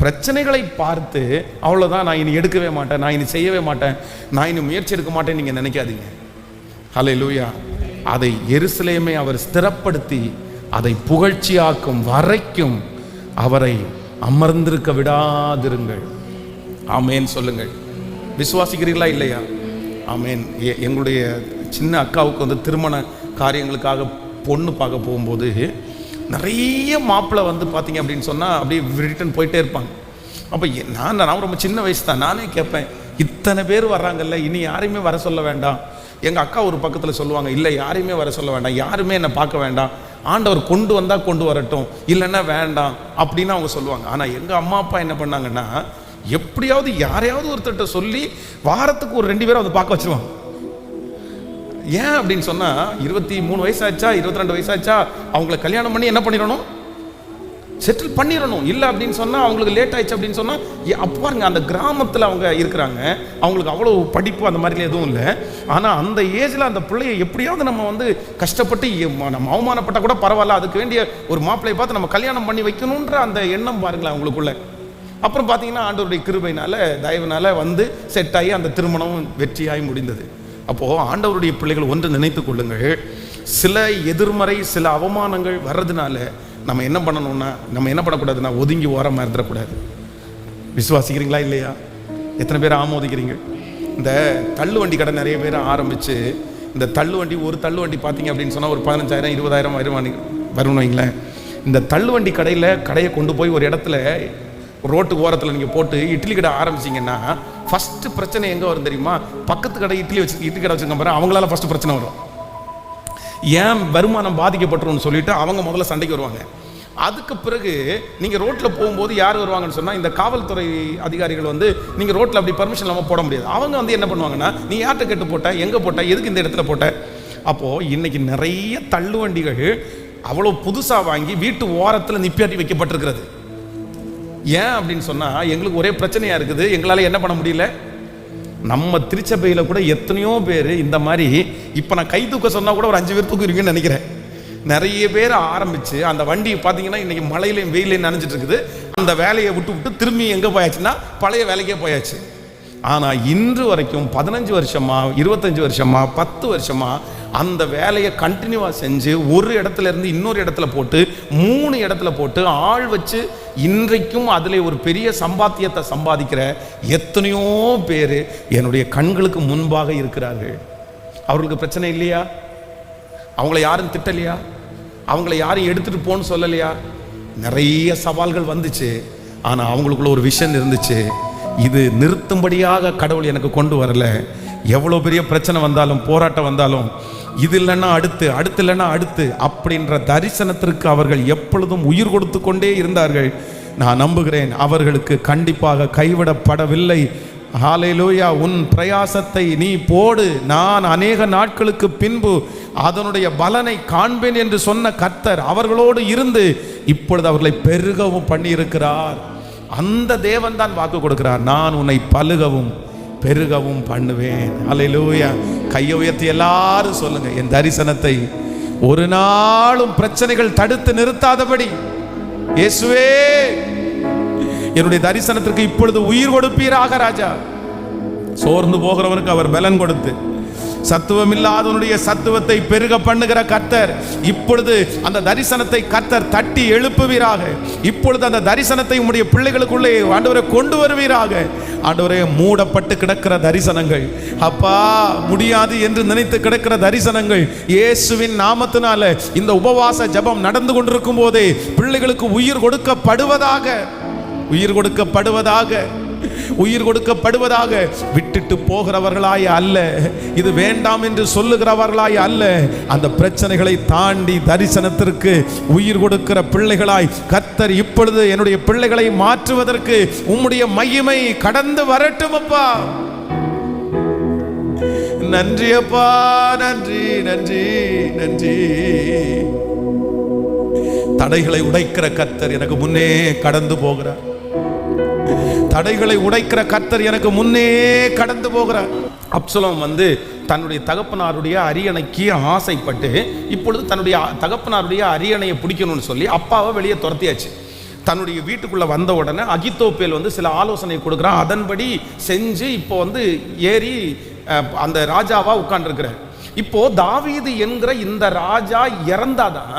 பிரச்சனைகளை பார்த்து அவ்வளோதான், நான் இனி எடுக்கவே மாட்டேன், நான் இனி செய்யவே மாட்டேன், நான் இனி முயற்சி எடுக்க மாட்டேன்னு நீங்க நினைக்காதீங்க. ஹல்லேலூயா. அதை எருசலேமை அவர் ஸ்திரப்படுத்தி அதை புகழ்ச்சியாக்கும் வரைக்கும் அவரை அமர்ந்திருக்க விடாதிருங்கள். ஆமேன் சொல்லுங்கள். விசுவாசிக்கிறீர்களா இல்லையா? ஆமேன். எங்களுடைய சின்ன அக்காவுக்கு திருமண காரியங்களுக்காக பொண்ணு பார்க்க போகும்போது நிறைய மாப்பிள்ளை பார்த்தீங்க அப்படின்னு சொன்னால் அப்படியே ரிட்டன் போயிட்டே இருப்பாங்க. அப்போ நான் ரொம்ப சின்ன வயசு தான், நானே கேட்பேன், இத்தனை பேர் வர்றாங்கல்ல, இனி யாரையுமே வர சொல்ல வேண்டாம். எங்கள் அக்கா ஒரு பக்கத்தில் சொல்லுவாங்க, இல்லை யாரையுமே வர சொல்ல வேண்டாம், யாருமே என்னை பார்க்க வேண்டாம், ஆண்டவர் கொண்டு வந்தால் கொண்டு வரட்டும், இல்லைன்னா வேண்டாம் அப்படின்னு அவங்க சொல்லுவாங்க. ஆனால் எங்கள் அம்மா அப்பா என்ன பண்ணாங்கன்னா, எப்படியாவது யாரையாவது ஒருத்தர்கிட்ட சொல்லி வாரத்துக்கு ஒரு 2 பேரை பார்க்க வச்சிருவாங்க. ஏன் அப்படின்னு சொன்னால், 23 வயசாச்சா 22 வயசாச்சா அவங்கள கல்யாணம் பண்ணி என்ன பண்ணிடணும், செட்டில் பண்ணிடணும். இல்லை அப்படின்னு சொன்னால் அவங்களுக்கு லேட் ஆயிடுச்சு அப்படின்னு சொன்னால், அப்போ பாருங்க, அந்த கிராமத்தில் அவங்க இருக்கிறாங்க, அவங்களுக்கு அவ்வளோ படிப்பு அந்த மாதிரிலாம் எதுவும் இல்லை. ஆனால் அந்த ஏஜில் அந்த பிள்ளையை எப்படியாவது நம்ம கஷ்டப்பட்டு நம்ம அவமானப்பட்டால் கூட பரவாயில்ல, அதுக்கு வேண்டிய ஒரு மாப்பிள்ளையை பார்த்து நம்ம கல்யாணம் பண்ணி வைக்கணுன்ற அந்த எண்ணம் பாருங்களேன் அவங்களுக்குள்ள. அப்புறம் பார்த்தீங்கன்னா ஆண்டவருடைய கிருபையினால தயவுனால செட் ஆகி அந்த திருமணம் வெற்றியாகி முடிந்தது. அப்போது ஆண்டவருடைய பிள்ளைகள் ஒன்று நினைத்து கொள்ளுங்கள், சில எதிர்மறை சில அவமானங்கள் வர்றதுனால நம்ம என்ன பண்ணணும்னா, நம்ம என்ன பண்ணக்கூடாதுன்னா ஒதுங்கி ஓரமாக இருந்துடக்கூடாது. விசுவாசிக்கிறீங்களா இல்லையா? எத்தனை பேர் ஆமோதிக்கிறீங்க? இந்த தள்ளுவண்டி கடை நிறைய பேர் ஆரம்பித்து, இந்த தள்ளுவண்டி ஒரு தள்ளுவண்டி பார்த்தீங்க அப்படின்னு சொன்னால் ஒரு 15,000 20,000 வரும்னு வைங்களேன். இந்த தள்ளுவண்டி கடையை கொண்டு போய் ஒரு இடத்துல ரோட்டுக்கு ஓரத்தில் நீங்கள் போட்டு இட்லி கடை ஆரம்பிச்சிங்கன்னா ஃபஸ்ட்டு பிரச்சனை எங்கே வரும் தெரியுமா? பக்கத்து கடை இட்லி கடை வச்சுருக்க பாரு, அவங்களால ஃபஸ்ட்டு பிரச்சனை வரும். ஏன் வருமானம் பாதிக்கப்பட்டுருன்னு சொல்லிட்டு அவங்க முதல்ல சண்டைக்கு வருவாங்க. அதுக்கு பிறகு நீங்கள் ரோட்டில் போகும்போது யார் வருவாங்கன்னு சொன்னால், இந்த காவல்துறை அதிகாரிகள் நீங்கள் ரோட்டில் அப்படி பர்மிஷன் இல்லாமல் போட முடியாது. அவங்க என்ன பண்ணுவாங்கன்னா, நீ யார்கிட்ட கேட்டு போட்ட, எங்கே போட்ட, எதுக்கு இந்த இடத்துல போட்ட. அப்போது இன்றைக்கி நிறைய தள்ளுவண்டிகள் அவ்வளோ புதுசாக வாங்கி வீட்டு ஓரத்தில் நிப்பாட்டி வைக்கப்பட்டிருக்கிறது. ஏன் அப்படின்னு சொன்னால், எங்களுக்கு ஒரே பிரச்சனையாக இருக்குது, எங்களால் என்ன பண்ண முடியல, நம்ம திருச்சபையில் கூட எத்தனையோ பேர் இந்த மாதிரி, இப்போ நான் கை தூக்க சொன்னால் கூட ஒரு 5 பேர் தூக்குறீங்கன்னு நினைக்கிறேன். நிறைய பேர் ஆரம்பித்து அந்த வண்டி பார்த்தீங்கன்னா இன்றைக்கி மழையிலையும் வெயிலையும் நனைஞ்சிட்டு இருக்குது. அந்த வேலையை விட்டு திரும்பி எங்கே போயாச்சுன்னா பழைய வேலைக்கே போயாச்சு. ஆனால் இன்று வரைக்கும் 15 வருஷமா 25 வருஷமா 10 வருஷமா அந்த வேலையை கண்டினியூவாக செஞ்சு ஒரு இடத்துல இருந்து இன்னொரு இடத்துல போட்டு 3 இடத்துல போட்டு ஆள் வச்சு இன்றைக்கும் அதில் ஒரு பெரிய சம்பாத்தியத்தை சம்பாதிக்கிற எத்தனையோ பேர் என்னுடைய கண்களுக்கு முன்பாக இருக்கிறார்கள். அவர்களுக்கு பிரச்சனை இல்லையா? அவங்கள யாரும் திட்டலையா? அவங்கள யாரும் எடுத்துட்டு போன்னு சொல்லலையா? நிறைய சவால்கள் வந்துச்சு. ஆனால் அவங்களுக்குள்ள ஒரு விஷன் இருந்துச்சு, இது நிறுத்தும்படியாக கடவுள் எனக்கு கொண்டு வரல. எவ்வளோ பெரிய பிரச்சனை வந்தாலும் போராட்டம் வந்தாலும் இது இல்லைன்னா அடுத்து இல்லைன்னா அடுத்து அப்படின்ற தரிசனத்திற்கு அவர்கள் எப்பொழுதும் உயிர் கொடுத்து கொண்டே இருந்தார்கள். நான் நம்புகிறேன் அவர்களுக்கு கண்டிப்பாக கைவிடப்படவில்லை. ஹல்லேலூயா. உன் பிரயாசத்தை நீ போடு, நான் அநேக நாட்களுக்கு பின்பு அதனுடைய பலனை காண்பேன் என்று சொன்ன கர்த்தர் அவர்களோடு இருந்து இப்பொழுது அவர்களை பெருகவும் பண்ணியிருக்கிறார். அந்த தேவன் தான் வாக்கு கொடுக்கிறார், நான் உன்னை பலுகவும் பெருகவும் பண்ணுவேன். ஹல்லேலூயா. கையை உயர்த்தி எல்லாரும் சொல்லுங்க, என் தரிசனத்தை ஒரு நாளும் பிரச்சனைகள் தடுத்து நிறுத்தாதபடி இயேசுவே என்னுடைய தரிசனத்திற்கு இப்பொழுது உயிர் கொடுப்பீராக ராஜா. சோர்ந்து போகிறவனுக்கு அவர் பலன் கொடுத்து சத்துவம் இல்லாதவனுடைய சத்துவத்தை பெருக பண்ணுகிற கர்த்தர் இப்பொழுது அந்த தரிசனத்தை கர்த்தர் தட்டி எழுப்புவீராக. இப்பொழுது அந்த தரிசனத்தை உம்முடைய பிள்ளைகளுக்குள்ளே ஆண்டவரை கொண்டு வருவீராக. ஆண்டவரே, மூடப்பட்டு கிடக்கிற தரிசனங்கள், அப்பா முடியாது என்று நினைத்து கிடக்கிற தரிசனங்கள் இயேசுவின் நாமத்தினால இந்த உபவாச ஜெபம் நடந்து கொண்டிருக்கும் போதே பிள்ளைகளுக்கு உயிர் கொடுக்கப்படுவதாக, உயிர் கொடுக்கப்படுவதாக, உயிர் கொடுக்கப்படுவதாக. விட்டுட்டு போகிறவர்களாய் அல்ல, இது வேண்டாம் என்று சொல்லுகிறவர்களாய் அல்ல, அந்த பிரச்சனைகளை தாண்டி தரிசனத்திற்கு உயிர் கொடுக்கிற பிள்ளைகளாய் கர்த்தர் இப்பொழுது என்னுடைய பிள்ளைகளை மாற்றுவதற்கு உம்முடைய மகிமை கடந்து வரட்டும் அப்பா. நன்றி அப்பா, நன்றி நன்றி நன்றி. தடைகளை உடைக்கிற கர்த்தர் எனக்கு முன்னே கடந்து போகிறார். தடைகளை உடைக்கிற கர்த்தர் எனக்கு முன்னே கடந்து போகிறார். அப்சலோம் தன்னுடைய தகப்பனாருடைய அரியணைக்கு ஆசைப்பட்டு இப்பொழுது தன்னுடைய தகப்பனாருடைய அரியணையை பிடிக்கணும்னு சொல்லி அப்பாவை வெளியே துரத்தியாச்சு. தன்னுடைய வீட்டுக்குள்ள வந்த உடனே அகித்தோப்பேல் சில ஆலோசனை கொடுக்குறான். அதன்படி செஞ்சு இப்போ ஏறி அந்த ராஜாவா உட்கார்ந்துருக்கிறார். இப்போ தாவீது என்கிற இந்த ராஜா இறந்தாதான்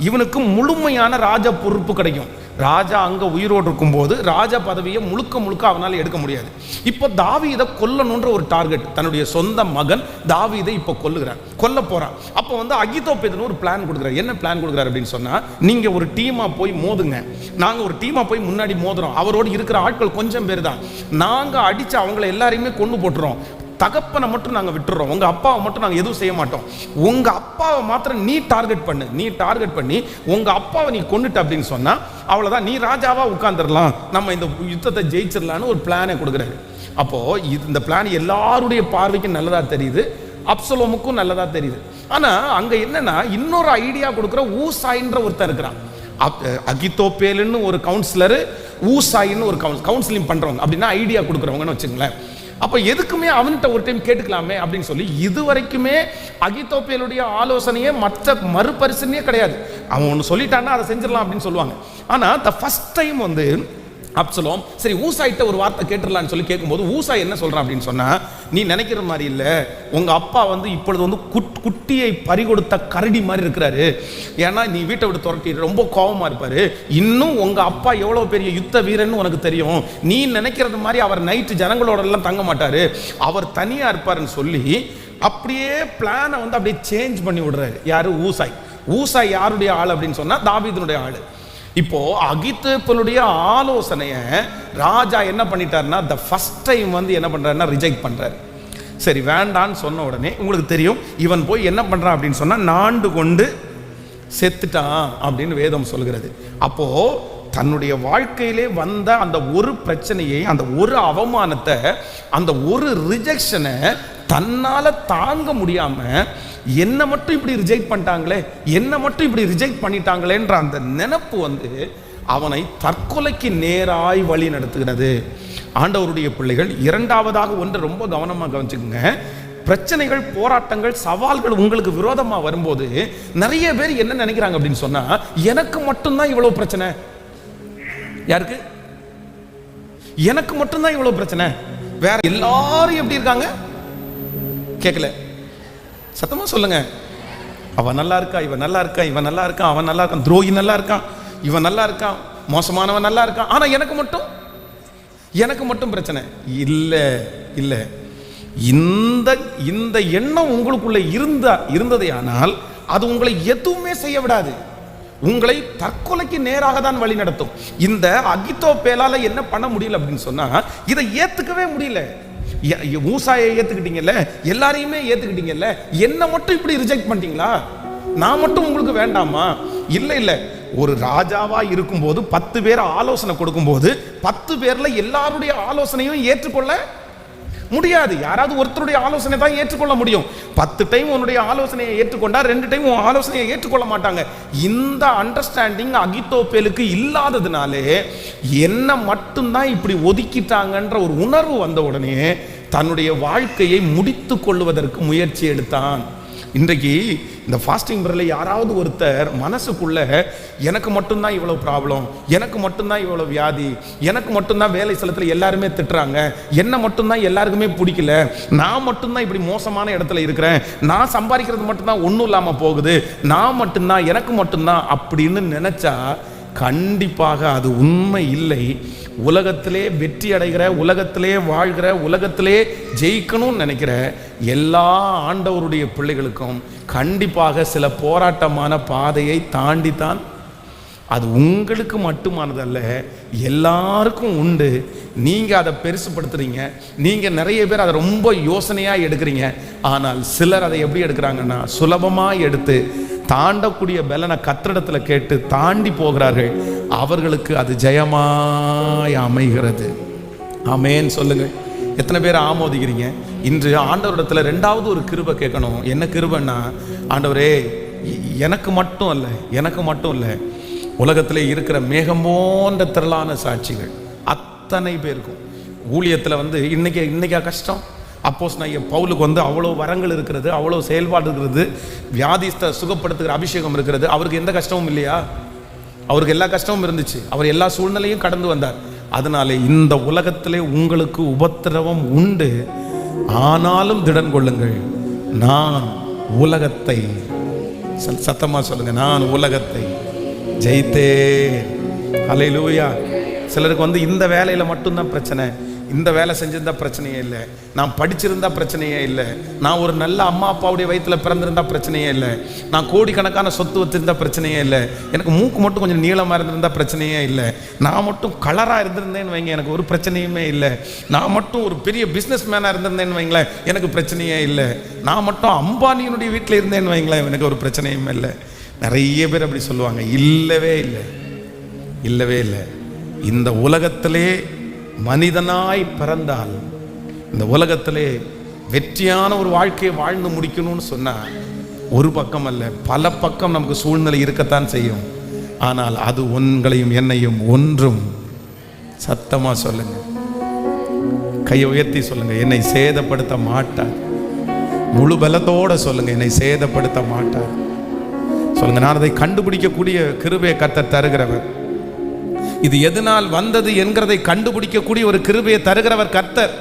இவனுக்கு முழுமையான ராஜ பொறுப்பு கிடைக்கும். ராஜா அங்க உயிரோடு இருக்கும் போது ராஜா பதவியை முழுக்க அவனால் எடுக்க முடியாது. இப்போ தாவீதை கொல்லணுன்ற ஒரு டார்கெட், தன்னுடைய சொந்த மகன் தாவீதை இப்போ கொல்ல போறான். அப்போ அகித்தோப்பேல் ஒரு பிளான் கொடுக்குறாரு. என்ன பிளான் கொடுக்குறாரு அப்படின்னு சொன்னா, நீங்க ஒரு டீமா போய் மோதுங்க, நாங்க ஒரு டீமா போய் முன்னாடி மோதுறோம், அவரோடு இருக்கிற ஆட்கள் கொஞ்சம் பேர் தான், நாங்க அடிச்சு அவங்கள எல்லாரையுமே கொண்டு போட்டுறோம், தகப்பனை மட்டும் நாங்கள் விட்டுறோம், உங்கள் அப்பாவை மட்டும் நாங்கள் எதுவும் செய்ய மாட்டோம், உங்கள் அப்பாவை மாத்திரம் நீ டார்கெட் பண்ணி உங்கள் அப்பாவை நீ கொண்டுட்ட அப்படின்னு சொன்னால் அவ்வளோதான், நீ ராஜாவா உட்கார்ந்துடலாம், நம்ம இந்த யுத்தத்தை ஜெயிச்சிடலான்னு ஒரு பிளானை கொடுக்குறாரு. அப்போது இந்த பிளான் எல்லாருடைய பார்வைக்கும் நல்லதாக தெரியுது, அப்சலோமுக்கும் நல்லதாக தெரியுது. ஆனால் அங்கே என்னன்னா இன்னொரு ஐடியா கொடுக்குற ஊசாயின்ற ஒருத்தர் இருக்கிறான். அகித்தோப்பேலுன்னு ஒரு கவுன்சிலரு, ஊசாயின்னு ஒரு கவுன்சிலிங் பண்ணுறவங்க, அப்படின்னா ஐடியா கொடுக்குறவங்கன்னு வச்சுங்களேன். அப்போ எதுக்குமே அவன்கிட்ட ஒரு டைம் கேட்டுக்கலாமே அப்படின்னு சொல்லி இதுவரைக்குமே அகித்தோப்பேலுடைய ஆலோசனையே மற்ற மறுபரிசீலனையே கிடையாது. அவன் ஒன்று சொல்லிட்டான்னா அதை செஞ்சிடலாம் அப்படின்னு சொல்லுவாங்க. ஆனால் த ஃபர்ஸ்ட் டைம் அப்சலோம் சரி ஊசாயிட்ட ஒரு வார்த்தை கேட்டுடலான்னு சொல்லி கேட்கும்போது ஊசாய் என்ன சொல்கிறான் அப்படின்னு சொன்னால், நீ நினைக்கிற மாதிரி இல்லை, உங்கள் அப்பா இப்பொழுது குட்டியை பறிகொடுத்த கரடி மாதிரி இருக்கிறாரு, ஏன்னா நீ வீட்டை விட்டு துரட்டி ரொம்ப கோபமாக இருப்பார், இன்னும் உங்கள் அப்பா எவ்வளோ பெரிய யுத்த வீரன்னு உனக்கு தெரியும், நீ நினைக்கிறது மாதிரி அவர் நைட்டு ஜனங்களோட எல்லாம் தங்க மாட்டார், அவர் தனியாக இருப்பாருன்னு சொல்லி அப்படியே பிளானை அப்படியே சேஞ்ச் பண்ணி விடுறாரு. யார்? ஊசாய் யாருடைய ஆள் அப்படின்னு சொன்னால் தாவீதுனுடைய ஆள். இப்போ அகித்தோப்பேலுடைய ஆலோசனைய ராஜா என்ன பண்ணிட்டாருன்னா, த ஃபர்ஸ்ட் டைம் என்ன பண்றாருன்னா ரிஜெக்ட் பண்றாரு. சரி வேண்டான்னு சொன்ன உடனே உங்களுக்கு தெரியும் இவன் போய் என்ன பண்றான் அப்படின்னு சொன்னா, நாண்டு கொண்டு செத்துட்டான் அப்படின்னு வேதம் சொல்கிறது. அப்போ தன்னுடைய வாழ்க்கையிலே வந்த அந்த ஒரு பிரச்சனையை, அந்த ஒரு அவமானத்தை, அந்த ஒரு ரிஜெக்ஷனை தன்னால தாங்க முடியாம என்ன மட்டும் இப்படி ரிஜெக்ட் பண்ணிட்டாங்களே, என்ன மட்டும் இப்படி ரிஜெக்ட் பண்ணிட்டாங்களேன்ற அந்த நினைப்பு அவனை தற்கொலைக்கு நேராய் வழி நடத்துகிறது. ஆண்டவருடைய பிள்ளைகள் இரண்டாவதாக ஒன்று ரொம்ப கவனமாக கவனிச்சுக்கோங்க. பிரச்சனைகள், போராட்டங்கள், சவால்கள் உங்களுக்கு விரோதமா வரும்போது நிறைய பேர் என்ன நினைக்கிறாங்க அப்படின்னு சொன்னா, எனக்கு மட்டும்தான் இவ்வளவு பிரச்சனை. யாருக்கு? எனக்கு மட்டும்தான் இவ்வளவு பிரச்சனை, வேற எல்லாரும் எப்படி இருக்காங்க? கேட்கல, சத்தமா சொல்லுங்க. அவன் நல்லா இருக்கா, இவன் நல்லா இருக்கா, இவன் நல்லா இருக்கான், அவன் நல்லா இருக்கான், துரோகி நல்லா இருக்கான், இவன் நல்லா இருக்கான், மோசமானவன் நல்லா இருக்கான், ஆனா எனக்கு மட்டும் பிரச்சனை இல்லை. இல்லை, இந்த எண்ணம் உங்களுக்குள்ள இருந்ததே ஆனால் அது உங்களை எதுவுமே செய்ய விடாது, உங்களை தற்கொலைக்கு நேராக தான் வழி நடத்தும். இந்த அகித்தோப்பேலால என்ன பண்ண முடியல அப்படின்னு சொன்னா, இதை ஏத்துக்கவே முடியல. ஊசாயை ஏத்துக்கிட்டீங்கல்ல, எல்லாரையுமே ஏத்துக்கிட்டீங்கல்ல, என்ன மட்டும் இப்படி ரிஜெக்ட் பண்ணிட்டீங்களா? நான் மட்டும் உங்களுக்கு வேண்டாமா? இல்ல இல்ல, ஒரு ராஜாவா இருக்கும்போது 10 பேர் ஆலோசனை கொடுக்கும்போது 10 பேர்ல எல்லாருடைய ஆலோசனையும் ஏற்றுக்கொள்ள முடியாது. யாராவது ஒருத்தருடைய ஆலோசனை தான் ஏற்றுக்கொள்ள முடியும். 10 டைம் உன்னுடைய ஆலோசனையை ஏற்றுக்கொண்டா 2 டைம் உன் ஆலோசனையை ஏற்றுக்கொள்ள மாட்டாங்க. இந்த அண்டர்ஸ்டாண்டிங் அகித்தோப்பேலுக்கு இல்லாததுனாலே என்ன மட்டும்தான் இப்படி ஒதுக்கிட்டாங்கன்ற ஒரு உணர்வு வந்த உடனே தன்னுடைய வாழ்க்கையை முடித்து கொள்வதற்கு முயற்சி எடுத்தான். இன்றைக்கு இந்த ஃபாஸ்டிங் பிரேயரில் யாராவது ஒருத்தர் மனசுக்குள்ள எனக்கு மட்டும்தான் இவ்வளோ ப்ராப்ளம், எனக்கு மட்டும்தான் இவ்வளோ வியாதி, எனக்கு மட்டும்தான் வேலை ஸ்தலத்தில் எல்லாருமே திட்டுறாங்க, என்ன மட்டும்தான் எல்லாருக்குமே பிடிக்கல, நான் மட்டும்தான் இப்படி மோசமான இடத்துல இருக்கிறேன், நான் சம்பாதிக்கிறது மட்டும்தான் ஒன்றும் இல்லாமல் போகுது, நான் மட்டும்தான், எனக்கு மட்டும்தான் அப்படின்னு நினைச்சா கண்டிப்பாக அது உண்மை இல்லை. உலகத்திலே வெற்றி அடைகிற, உலகத்திலே வாழ்கிற, உலகத்திலே ஜெயிக்கணும்னு நினைக்கிற எல்லா ஆண்டவருடைய பிள்ளைகளுக்கும் கண்டிப்பாக சில போராட்டமான பாதையை தாண்டித்தான். அது உங்களுக்கு மட்டுமானதல்ல, எல்லாருக்கும் உண்டு. நீங்கள் அதை பெருசுப்படுத்துறீங்க, நீங்கள் நிறைய பேர் அதை ரொம்ப யோசனையாக எடுக்கிறீங்க. ஆனால் சிலர் அதை எப்படி எடுக்கிறாங்கன்னா, சுலபமாக எடுத்து தாண்டக்கூடிய பலனை கத்திரிடத்தில் கேட்டு தாண்டி போகிறார்கள். அவர்களுக்கு அது ஜெயமாய் அமைகிறது. ஆமேன் சொல்லுங்கள். எத்தனை பேர் ஆமோதிக்கிறீங்க? இன்று ஆண்டவரிடத்தில் ரெண்டாவது ஒரு கிருபை கேட்கணும். என்ன கிருபைன்னா, ஆண்டவரே எனக்கு மட்டும் இல்லை, உலகத்தில் இருக்கிற மேகம் போன்ற திரளான சாட்சிகள் அத்தனை பேருக்கும் ஊழியத்தில் இன்னைக்கா கஷ்டம். அப்போஸ்தலனாகிய பவுலுக்கு அவ்வளோ வரங்கள் இருக்கிறது, அவ்வளோ செயல்பாடு இருக்கிறது, வியாதிஸ்த சுகப்படுத்துகிற அபிஷேகம் இருக்கிறது. அவருக்கு எந்த கஷ்டமும் இல்லையா? அவருக்கு எல்லா கஷ்டமும் இருந்துச்சு. அவர் எல்லா சூழ்நிலையும் கடந்து வந்தார். அதனால இந்த உலகத்திலே உங்களுக்கு உபத்திரவம் உண்டு, ஆனாலும் திடன் கொள்ளுங்கள், நான் உலகத்தை, சத்தமா சொல்லுங்க, நான் உலகத்தை ஜெயித்தேன். ஹல்லேலூயா. சிலருக்கு இந்த வேலையில மட்டும்தான் பிரச்சனை, இந்த வேலை செஞ்சிருந்தா பிரச்சனையே இல்லை, நான் படிச்சிருந்தா பிரச்சனையே இல்லை, நான் ஒரு நல்ல அம்மா அப்பாவுடைய வயிற்றுல பிறந்திருந்தா பிரச்சனையே இல்லை, நான் கோடிக்கணக்கான சொத்து வச்சிருந்தா பிரச்சனையே இல்லை, எனக்கு மூக்கு மட்டும் கொஞ்சம் நீளமாக இருந்திருந்தா பிரச்சனையே இல்லை, நான் மட்டும் கலராக இருந்திருந்தேன்னு வைங்க எனக்கு ஒரு பிரச்சனையுமே இல்லை, நான் மட்டும் ஒரு பெரிய பிஸ்னஸ் மேனாக இருந்திருந்தேன்னு வைங்களேன் எனக்கு பிரச்சனையே இல்லை, நான் மட்டும் அம்பானியினுடைய வீட்டில் இருந்தேன்னு வைங்களேன் எனக்கு ஒரு பிரச்சனையுமே இல்லை. நிறைய பேர் அப்படி சொல்லுவாங்க. இல்லவே இல்லை, இல்லவே இல்லை. இந்த உலகத்திலே மனிதனாய் பிறந்தால், இந்த உலகத்திலே வெற்றியான ஒரு வாழ்க்கையை வாழ்ந்து முடிக்கணும்னு சொன்னா ஒரு பக்கம் அல்ல, பல பக்கம் நமக்கு சூழ்நிலை இருக்கத்தான் செய்யும். ஆனால் அது உங்களையும் என்னையும் ஒன்றும், சத்தமா சொல்லுங்க, கையை உயர்த்தி சொல்லுங்க, என்னை சேதப்படுத்த மாட்டார். முழு பலத்தோட சொல்லுங்க, என்னை சேதப்படுத்த மாட்டார் சொல்லுங்க. நான் அதை கண்டுபிடிக்கக்கூடிய கிருபையை கர்த்தர் தருகிறவர். இது எதனால் வந்தது என்கிறதை கண்டுபிடிக்கக்கூடிய ஒரு கிருபையை தருகிறவர் கர்த்தர்.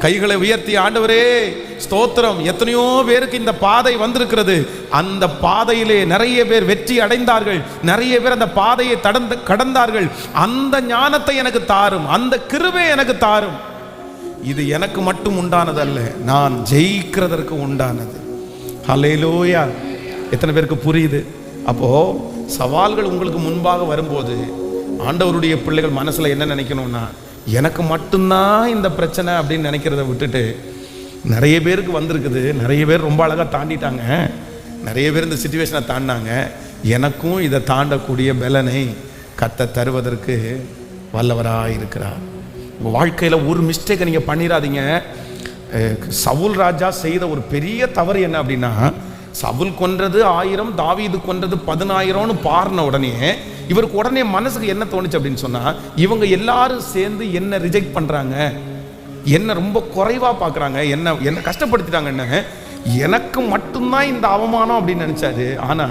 கைகளை உயர்த்தி, ஆண்டவரே ஸ்தோத்திரம், எத்தனையோ பேருக்கு இந்த பாதை வந்திருக்கிறது, அந்த பாதையிலே நிறைய பேர் வெற்றி அடைந்தார்கள், நிறைய பேர் அந்த பாதையை கடந்தார்கள், அந்த ஞானத்தை எனக்கு தாரும், அந்த கிருபை எனக்கு தாரும். இது எனக்கு மட்டும் உண்டானதல்ல, நான் ஜெயிக்கிறதற்கு உண்டானது. ஹல்லேலூயா. எத்தனை பேருக்கு புரியுது? அப்போ சவால்கள் உங்களுக்கு முன்பாக வரும்போது ஆண்டவருடைய பிள்ளைகள் மனசுல என்ன நினைக்கணும்னா, எனக்கு மட்டும்தான் இந்த பிரச்சனை அப்படின்னு நினைக்கிறத விட்டுட்டு, நிறைய பேருக்கு வந்திருக்குது, நிறைய பேர் ரொம்ப அழகா தாண்டிட்டாங்க, நிறைய பேர் இந்த சிச்சுவேஷனை தாண்டினாங்க, எனக்கும் இதை தாண்டக்கூடிய பலனை கர்த்தர் தருவதற்கு வல்லவராக இருக்கிறார். உங்கள் வாழ்க்கையில் ஒரு மிஸ்டேக்கை நீங்கள் பண்ணிடாதீங்க. சவுல் ராஜா செய்த ஒரு பெரிய தவறு என்ன அப்படின்னா, சவுல் கொன்றது 1000, தாவீது கொன்றது 10000ன்னு பாருன உடனே இவருக்கு உடனே மனசுக்கு என்ன தோணுச்சு அப்படின்னு சொன்னா, இவங்க எல்லாரும் சேர்ந்து என்ன ரிஜெக்ட் பண்றாங்க, என்ன ரொம்ப குறைவா பார்க்குறாங்க, என்ன கஷ்டப்படுத்திட்டாங்கன்னு, எனக்கு மட்டும்தான் இந்த அவமானம் அப்படின்னு நினைச்சாரு. ஆனா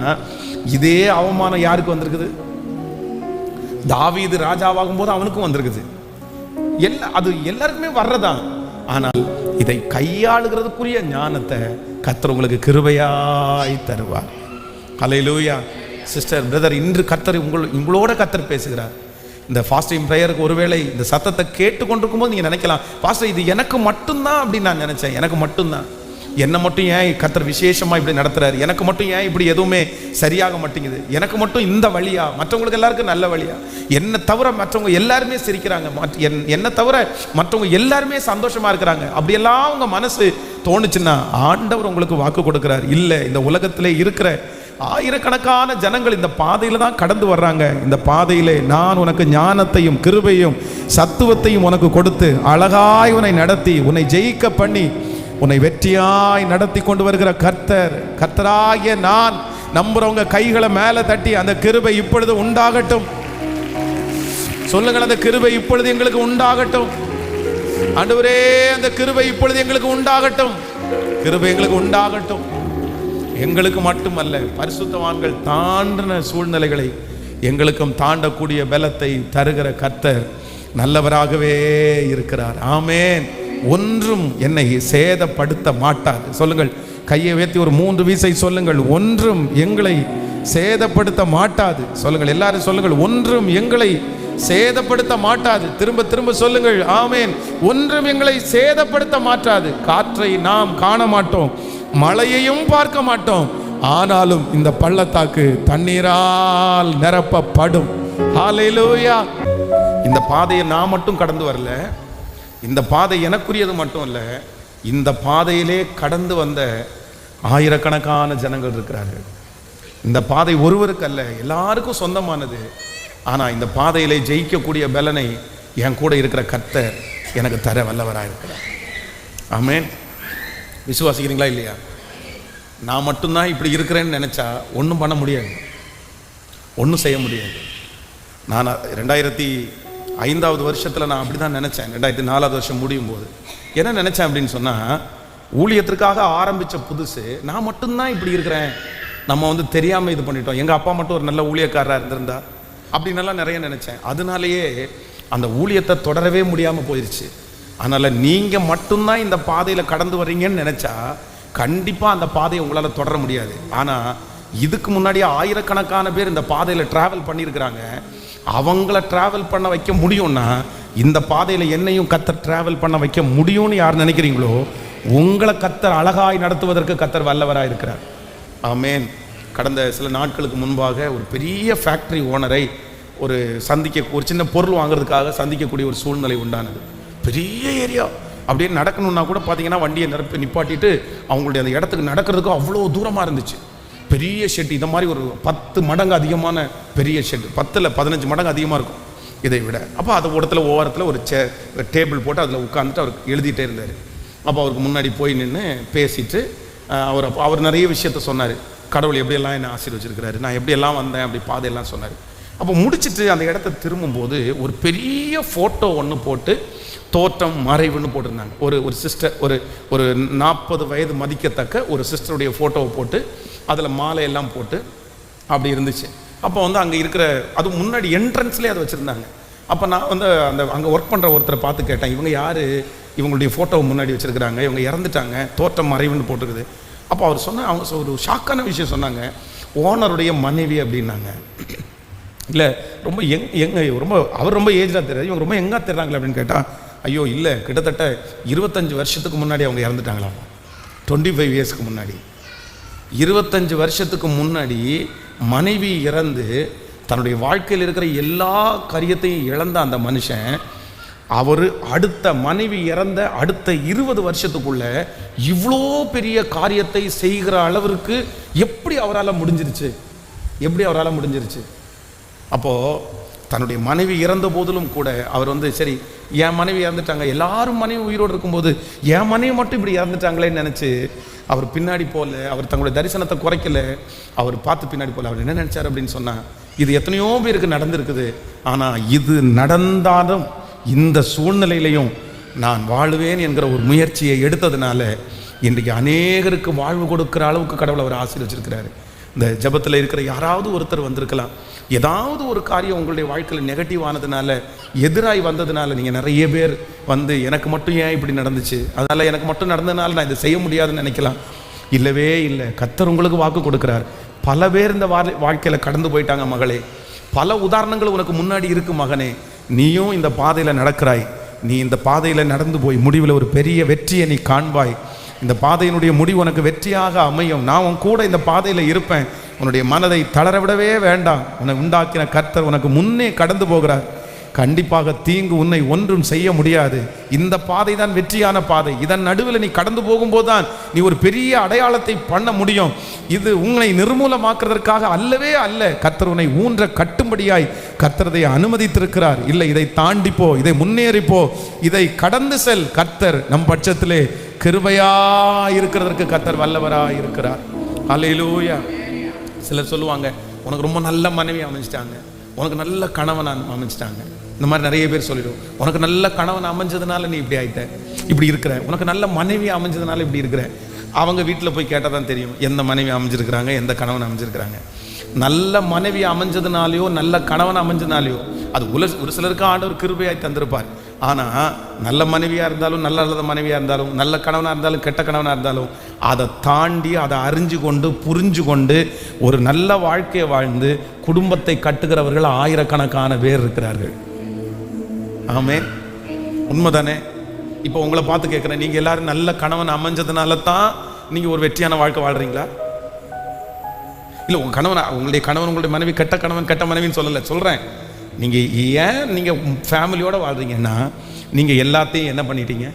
இதே அவமானம் யாருக்கு வந்திருக்குது? தாவீது ராஜாவாகும் போது அவனுக்கும் வந்திருக்குது. அது எல்லாருக்குமே வர்றதான். ஆனால் இதை கையாளுகிறதுக்குரிய ஞானத்தை கர்த்தர் உங்களுக்கு கிருபையாய் தருவார். ஹல்லேலூயா. சிஸ்டர், பிரதர், இன்று கர்த்தர் உங்களோட கர்த்தர் பேசுகிறார். இந்த ஃபாஸ்டிங் ப்ரேயருக்கு ஒருவேளை இந்த சத்தத்தை கேட்டுக்கொண்டிருக்கும் போது நீங்க நினைக்கலாம், பாஸ்டர் இது எனக்கு மட்டும்தான் அப்படின்னு நான் நினைச்சேன். எனக்கு மட்டும்தான், என்னை மட்டும் ஏன் கர்த்தர் விசேஷமா இப்படி நடத்துறாரு, எனக்கு மட்டும் ஏன் இப்படி எதுவுமே சரியாக மாட்டேங்குது, எனக்கு மட்டும் இந்த வழியா, மற்றவங்களுக்கு எல்லாருக்கும் நல்ல வழியா, என்னை தவிர மற்றவங்க எல்லாருமே சிரிக்கிறாங்க, என்னை தவிர மற்றவங்க எல்லாருமே சந்தோஷமா இருக்கிறாங்க, அப்படியெல்லாம் உங்க மனசு தோணுச்சுன்னா ஆண்டவர் உங்களுக்கு வாக்கு கொடுக்கிறார். இல்லை, இந்த உலகத்திலே இருக்கிற ஆயிரக்கணக்கான ஜனங்கள் இந்த பாதையில தான் கடந்து வர்றாங்க. இந்த பாதையிலே நான் உனக்கு ஞானத்தையும் கிருபையும் சத்துவத்தையும் உனக்கு கொடுத்து அழகாய் உன்னை நடத்தி உன்னை ஜெயிக்க பண்ணி உன்னை வெற்றியாய் நடத்தி கொண்டு வருகிற கர்த்தராகிய நான் நம்புறவங்க கைகளை மேல தட்டி அந்த கிருபை இப்பொழுது உண்டாகட்டும் சொல்லுங்கள். அந்த கிருபை இப்பொழுது எங்களுக்கு உண்டாகட்டும் ஆண்டவரே, அந்த கிருபை இப்பொழுது எங்களுக்கு உண்டாகட்டும். கிருபை எங்களுக்கு உண்டாகட்டும். எங்களுக்கு மட்டுமல்ல, பரிசுத்தவான்கள் தாண்டின சூழ்நிலைகளை எங்களுக்கும் தாண்டக்கூடிய பலத்தை தருகிற கர்த்தர் நல்லவராகவே இருக்கிறார். ஆமென். ஒன்றும் என்னை சேதப்படுத்த மாட்டாது. சொல்லுங்கள், கையை உயர்த்தி ஒரு 3 வீசை சொல்லுங்கள். ஒன்றும் எங்களை சேதப்படுத்த மாட்டாது. சொல்லுங்கள், எல்லாரும் சொல்லுங்கள், ஒன்றும் எங்களை சேதப்படுத்த மாட்டாது. திரும்ப திரும்ப சொல்லுங்கள். ஆமென். ஒன்றும் எங்களை சேதப்படுத்த மாட்டாது. காற்றை நாம் காண மாட்டோம், மழையையும் பார்க்க மாட்டோம், ஆனாலும் இந்த பள்ளத்தாக்கு தண்ணீரால் நிரப்பப்படும். ஹல்லேலூயா. இந்த பாதையை நான் மட்டும் கடந்து வரல, இந்த பாதை எனக்குரியது மட்டும் இல்லை, இந்த பாதையிலே கடந்து வந்த ஆயிரக்கணக்கான ஜனங்கள் இருக்கிறார்கள். இந்த பாதை ஒருவருக்கு அல்ல, எல்லாருக்கும் சொந்தமானது. ஆனால் இந்த பாதையிலே ஜெயிக்கக்கூடிய பலனை என் கூட இருக்கிற கர்த்தர் எனக்கு தர வல்லவராக இருக்கிறார். ஆமென். விசுவாசிக்கிறீங்களா இல்லையா? நான் மட்டும்தான் இப்படி இருக்கிறேன்னு நினச்சா ஒன்றும் பண்ண முடியாது, ஒன்றும் செய்ய முடியாது. நான் 2005வது வருஷத்தில் நான் அப்படி தான் நினச்சேன். 2004வது வருஷம் முடியும் போது என்ன நினச்சேன் அப்படின்னு சொன்னால், ஊழியத்திற்காக ஆரம்பித்த புதுசு நான் மட்டும்தான் இப்படி இருக்கிறேன், நம்ம தெரியாமல் இது பண்ணிட்டோம், எங்கள் அப்பா மட்டும் ஒரு நல்ல ஊழியக்காரராக இருந்திருந்தா அப்படின்னெல்லாம் நிறைய நினச்சேன். அதனாலேயே அந்த ஊழியத்தை தொடரவே முடியாமல் போயிடுச்சு. அதனால் நீங்கள் மட்டும்தான் இந்த பாதையில் கடந்து வர்றீங்கன்னு நினச்சா கண்டிப்பாக அந்த பாதையை உங்களால் தொடர முடியாது. ஆனால் இதுக்கு முன்னாடியே ஆயிரக்கணக்கான பேர் இந்த பாதையில் ட்ராவல் பண்ணியிருக்கிறாங்க. அவங்கள ட்ராவல் பண்ண வைக்க முடியும்னா இந்த பாதையில் என்னையும் கர்த்தர் ட்ராவல் பண்ண வைக்க முடியும்னு யார் நினைக்கிறீங்களோ உங்களை கர்த்தர் அழகாய் நடத்துவதற்கு கர்த்தர் வல்லவராக இருக்கிறார். ஆமென். கடந்த சில நாட்களுக்கு முன்பாக ஒரு பெரிய ஃபேக்ட்ரி ஓனரை ஒரு சின்ன பொருள் வாங்குறதுக்காக சந்திக்கக்கூடிய ஒரு சூழ்நிலை உண்டானது. பெரிய ஏரியா, அப்படியே நடக்கணும்னா கூட பார்த்தீங்கன்னா வண்டியை நிப்பாட்டிட்டு அவங்களுடைய அந்த இடத்துக்கு நடக்கிறதுக்கு அவ்வளோ தூரமாக இருந்துச்சு. பெரிய ஷெட், இதை மாதிரி ஒரு 10 மடங்கு அதிகமான பெரிய ஷெட், 10-15 மடங்கு அதிகமாக இருக்கும் இதை விட. அப்போ அது இடத்துல ஓரத்தில் ஒரு டேபிள் போட்டு அதில் உட்காந்துட்டு அவர் எழுதிட்டே இருந்தார். அப்போ அவருக்கு முன்னாடி போய் நின்று பேசிட்டு அவர் நிறைய விஷயத்த சொன்னார். கடவுள் எப்படியெல்லாம் என்னை ஆசீர்வச்சிருக்கிறாரு, நான் எப்படியெல்லாம் வந்தேன், அப்படி பாதையெல்லாம் சொன்னார். அப்போ முடிச்சுட்டு அந்த இடத்த திரும்பும்போது ஒரு பெரிய ஃபோட்டோ ஒன்று போட்டு தோற்றம் மறைவுன்னு போட்டிருந்தாங்க. ஒரு சிஸ்டர், ஒரு 40 வயது மதிக்கத்தக்க ஒரு சிஸ்டருடைய ஃபோட்டோவை போட்டு அதில் மாலையெல்லாம் போட்டு அப்படி இருந்துச்சு. அப்போ அங்கே இருக்கிற அது முன்னாடி என்ட்ரன்ஸ்லேயே அதை வச்சுருந்தாங்க. அப்போ நான் அந்த அங்கே ஒர்க் பண்ணுற ஒருத்தரை பார்த்து கேட்டேன், இவங்க யார், இவங்களுடைய ஃபோட்டோவை முன்னாடி வச்சுருக்கிறாங்க, இவங்க இறந்துட்டாங்க, தோற்றம் மறைவுன்னு போட்டுருக்குது. அப்போ அவர் அவங்க ஒரு ஷாக்கான விஷயம் சொன்னாங்க, ஓனருடைய மனைவி அப்படின்னாங்க. இல்லை ரொம்ப அவர் ரொம்ப ஏஜாக தெரியாது, இவங்க ரொம்ப எங்கே தெரிறாங்களே அப்படின்னு கேட்டால், ஐயோ இல்லை, கிட்டத்தட்ட 25 வருஷத்துக்கு முன்னாடி அவங்க இறந்துட்டாங்களாம். 25 இயர்ஸ்க்கு முன்னாடி, 25 வருஷத்துக்கு முன்னாடி மனைவி இறந்து தன்னுடைய வாழ்க்கையில் இருக்கிற எல்லா காரியத்தையும் இழந்த அந்த மனுஷன், அவர் அடுத்த மனைவி இறந்த அடுத்த 20 வருஷத்துக்குள்ள இவ்வளோ பெரிய காரியத்தை செய்கிற அளவிற்கு எப்படி அவரால் முடிஞ்சிருச்சு? அப்போது தன்னுடைய மனைவி இறந்த போதிலும் கூட அவர் சரி என் மனைவி இறந்துட்டாங்க, எல்லாரும் மனைவி உயிரோடு இருக்கும்போது என் மனைவி மட்டும் இப்படி இறந்துட்டாங்களேன்னு நினச்சி அவர் பின்னாடி போகல, அவர் தங்களுடைய தரிசனத்தை குறைக்கல, அவர் பார்த்து பின்னாடி போகல. அவர் என்ன நினச்சார் அப்படின்னு சொன்னால், இது எத்தனையோ பேருக்கு நடந்திருக்குது. ஆனால் இது நடந்தாலும் இந்த சூழ்நிலையிலையும் நான் வாழுவேன் என்கிற ஒரு முயற்சியை எடுத்ததுனால இன்றைக்கு அநேகருக்கு வாழ்வு கொடுக்குற அளவுக்கு கடவுள் அவர் ஆசீர்வச்சிருக்கிறாரு. இந்த ஜபத்தில் இருக்கிற யாராவது ஒருத்தர் வந்திருக்கலாம். ஏதாவது ஒரு காரியம் உங்களுடைய வாழ்க்கையில் நெகட்டிவ் ஆனதுனால, எதிராய் வந்ததுனால நீங்கள் நிறைய பேர் வந்து எனக்கு மட்டும் ஏன் இப்படி நடந்துச்சு, அதனால் எனக்கு மட்டும் நடந்ததுனால நான் இதை செய்ய முடியாதுன்னு நினைக்கலாம். இல்லவே இல்லை, கர்த்தர் உங்களுக்கு வாக்கு கொடுக்குறார். பல பேர் இந்த வாழ்க்கையில் கடந்து போயிட்டாங்க மகளே. பல உதாரணங்கள் உனக்கு முன்னாடி இருக்கு மகனே. நீயும் இந்த பாதையில் நடக்கிறாய். நீ இந்த பாதையில் நடந்து போய் முடிவில் ஒரு பெரிய வெற்றியை நீ காண்பாய். இந்த பாதையினுடைய முடிவு உனக்கு வெற்றியாக அமையும். நான் உன் கூட இந்த பாதையில் இருப்பேன். உன்னுடைய மனதை தளர விடவே வேண்டாம். உன்னை உண்டாக்கின கர்த்தர் உனக்கு முன்னே கடந்து போகிறார். கண்டிப்பாக தீங்கு உன்னை ஒன்றும் செய்ய முடியாது. இந்த பாதை தான் வெற்றியான பாதை. இதன் நடுவில் நீ கடந்து போகும்போது தான் நீ ஒரு பெரிய அடையாளத்தை பண்ண முடியும். இது உன்னை நிர்மூலமாக்குறதற்காக அல்லவே அல்ல. கர்த்தர் உன்னை ஊன்ற கட்டும்படியாய் கர்த்தரதை அனுமதித்திருக்கிறார். இல்லை, இதை தாண்டிப்போ, இதை முன்னேறிப்போ, இதை கடந்து செல். கர்த்தர் நம் பட்சத்திலே கிருபையா இருக்கிறதற்கு கர்த்தர் வல்லவரா இருக்கிறார். அல்லேலூயா. சிலர் சொல்லுவாங்க, உனக்கு ரொம்ப நல்ல மனைவி அமைஞ்சிட்டாங்க, உனக்கு நல்ல கணவன் அமைஞ்சிட்டாங்க. இந்த மாதிரி நிறைய பேர் சொல்லிடுவோம். உனக்கு நல்ல கணவன் அமைஞ்சதுனால நீ இப்படி ஆயிட்ட, இப்படி இருக்கிற. உனக்கு நல்ல மனைவி அமைஞ்சதுனால இப்படி இருக்கிற. அவங்க வீட்டில் போய் கேட்டால் தான் தெரியும் எந்த மனைவி அமைஞ்சிருக்கிறாங்க, எந்த கணவன் அமைஞ்சிருக்கிறாங்க. நல்ல மனைவி அமைஞ்சதுனாலையோ நல்ல கணவன் அமைஞ்சதுனாலையோ அது ஒரு சிலருக்கு ஆண்டவர் கிருபையாய் தந்திருப்பார். ஆனால் நல்ல மனைவியாக இருந்தாலும் நல்ல மனைவியாக இருந்தாலும், நல்ல கணவனாக இருந்தாலும் கெட்ட கணவனாக இருந்தாலும், அதை தாண்டி அதை அறிஞ்சு கொண்டு புரிஞ்சு கொண்டு ஒரு நல்ல வாழ்க்கையை வாழ்ந்து குடும்பத்தை கட்டுகிறவர்கள் ஆயிரக்கணக்கான பேர் இருக்கிறார்கள். ஆமென், உண்மைதானே? இப்போ உங்களை பார்த்து கேட்குறேன், நீங்கள் எல்லாரும் நல்ல கணவன் அமைஞ்சதுனால தான் நீங்கள் ஒரு வெற்றியான வாழ்க்கை வாழ்கிறீங்களா? இல்லை, உங்கள் கணவன், உங்களுடைய கணவன், உங்களுடைய மனைவி கெட்ட கணவன் கெட்ட மனைவின்னு சொல்லலை, சொல்கிறேன். நீங்கள் ஏன் நீங்கள் ஃபேமிலியோடு வாழ்கிறீங்கன்னா, நீங்கள் எல்லாத்தையும் என்ன பண்ணிட்டீங்க,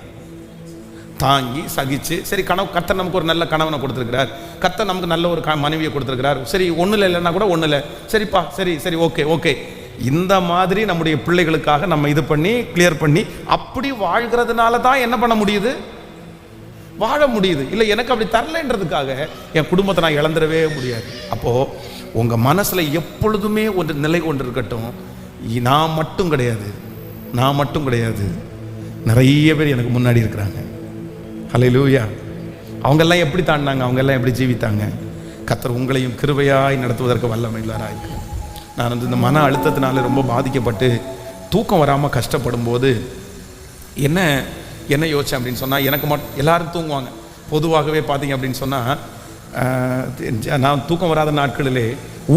தாங்கி சகிச்சு. சரி, கர்த்தர் நமக்கு ஒரு நல்ல கணவனை கொடுத்துருக்கிறார், கர்த்தர் நமக்கு நல்ல ஒரு மனைவியை கொடுத்துருக்கிறார். சரி, ஒன்றும் இல்லைன்னா கூட ஒன்றும் இல்லை, சரிப்பா, சரி ஓகே. இந்த மாதிரி நம்முடைய பிள்ளைகளுக்காக நம்ம இது பண்ணி கிளியர் பண்ணி அப்படி வாழ்கிறதுனால தான் என்ன பண்ண முடியுது, வாழ முடியுது. இல்லை, எனக்கு அப்படி தரலைன்றதுக்காக என் குடும்பத்தை நான் இழந்துடவே முடியாது. அப்போது உங்கள் மனசில் எப்பொழுதுமே ஒரு நிலை கொண்டு இருக்கட்டும், நான் மட்டும் கிடையாது, நிறைய பேர் எனக்கு முன்னாடி இருக்கிறாங்க. ஹல்லேலூயா. அவங்கெல்லாம் எப்படி தாண்டினாங்க, அவங்கெல்லாம் எப்படி ஜீவித்தாங்க. கர்த்தர் உங்களையும் கிருபையாய் நடத்துவதற்கு வல்லமையுள்ளவராக இருக்கிறார். நான் வந்து இந்த மன அழுத்தத்தினால ரொம்ப பாதிக்கப்பட்டு தூக்கம் வராமல் கஷ்டப்படும் போது என்ன யோசிச்சேன் அப்படின்னு சொன்னால், எனக்கு எல்லாரும் தூங்குவாங்க. பொதுவாகவே பார்த்தீங்க அப்படின்னு சொன்னால், நான் தூக்கம் வராத நாட்களிலே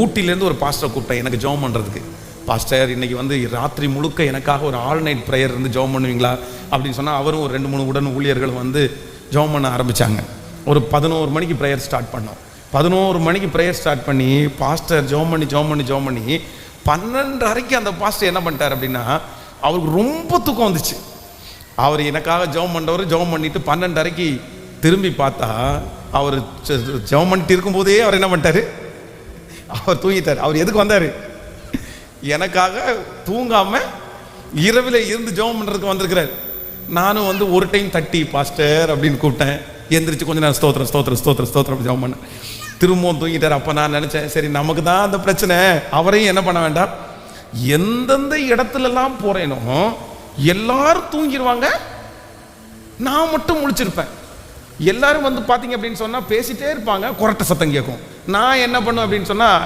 ஊட்டிலேருந்து ஒரு பாஸ்டரை கூப்பிட்டேன் எனக்கு ஜெபம் பண்ணுறதுக்கு. பாஸ்டர், இன்றைக்கி வந்து ராத்திரி முழுக்க எனக்காக ஒரு ஆல் நைட் ப்ரேயர் இருந்து ஜெபம் பண்ணுவீங்களா அப்படின்னு சொன்னால், அவரும் ஒரு 2-3 உடன் ஊழியர்கள் வந்து ஜெபம் பண்ண ஆரம்பித்தாங்க. ஒரு 11 மணிக்கு ப்ரேயர் ஸ்டார்ட் பண்ணோம். 11 மணிக்கு ப்ரேயர் ஸ்டார்ட் பண்ணி பாஸ்டர் ஜெபம் பண்ணி 12:30 அந்த பாஸ்டர் என்ன பண்ணிட்டார் அப்படின்னா, அவருக்கு ரொம்ப தூக்கம் வந்துச்சு. அவர் எனக்காக ஜெபம் பண்ணுறவர் ஜெபம் பண்ணிவிட்டு 12:30 திரும்பி பார்த்தா, அவர் ஜெபம் பண்ணிட்டு இருக்கும்போதே அவர் என்ன பண்ணிட்டார், அவர் தூங்கிட்டார். அவர் எதுக்கு வந்தார், எனக்காக தூங்காமல் இரவில் இருந்து ஜெபம் பண்ணுறதுக்கு வந்திருக்கிறார். நானும் வந்து ஒரு டைம் தட்டி பாஸ்டர் அப்படின்னு கூப்பிட்டேன். எந்திரிச்சு கொஞ்சம் நேரம் ஸ்தோத்திரம் ஜெபம் பண்ணேன். திரும்பவும் தூங்கிட்டார். அப்போ நான் நினச்சேன், சரி நமக்கு தான் அந்த பிரச்சனை, அவரையும் என்ன பண்ண வேண்டாம். எந்தெந்த இடத்துலலாம் போகிறேனோ எல்லாரும் தூங்கிடுவாங்க, நான் மட்டும் முழிச்சிருப்பேன். எல்லாரும் வந்து பார்த்தீங்க அப்படின்னு சொன்னால் பேசிகிட்டே இருப்பாங்க, குரட்டை சத்தம் கேட்கும். நான் என்ன பண்ணுவேன் அப்படின்னு சொன்னால்,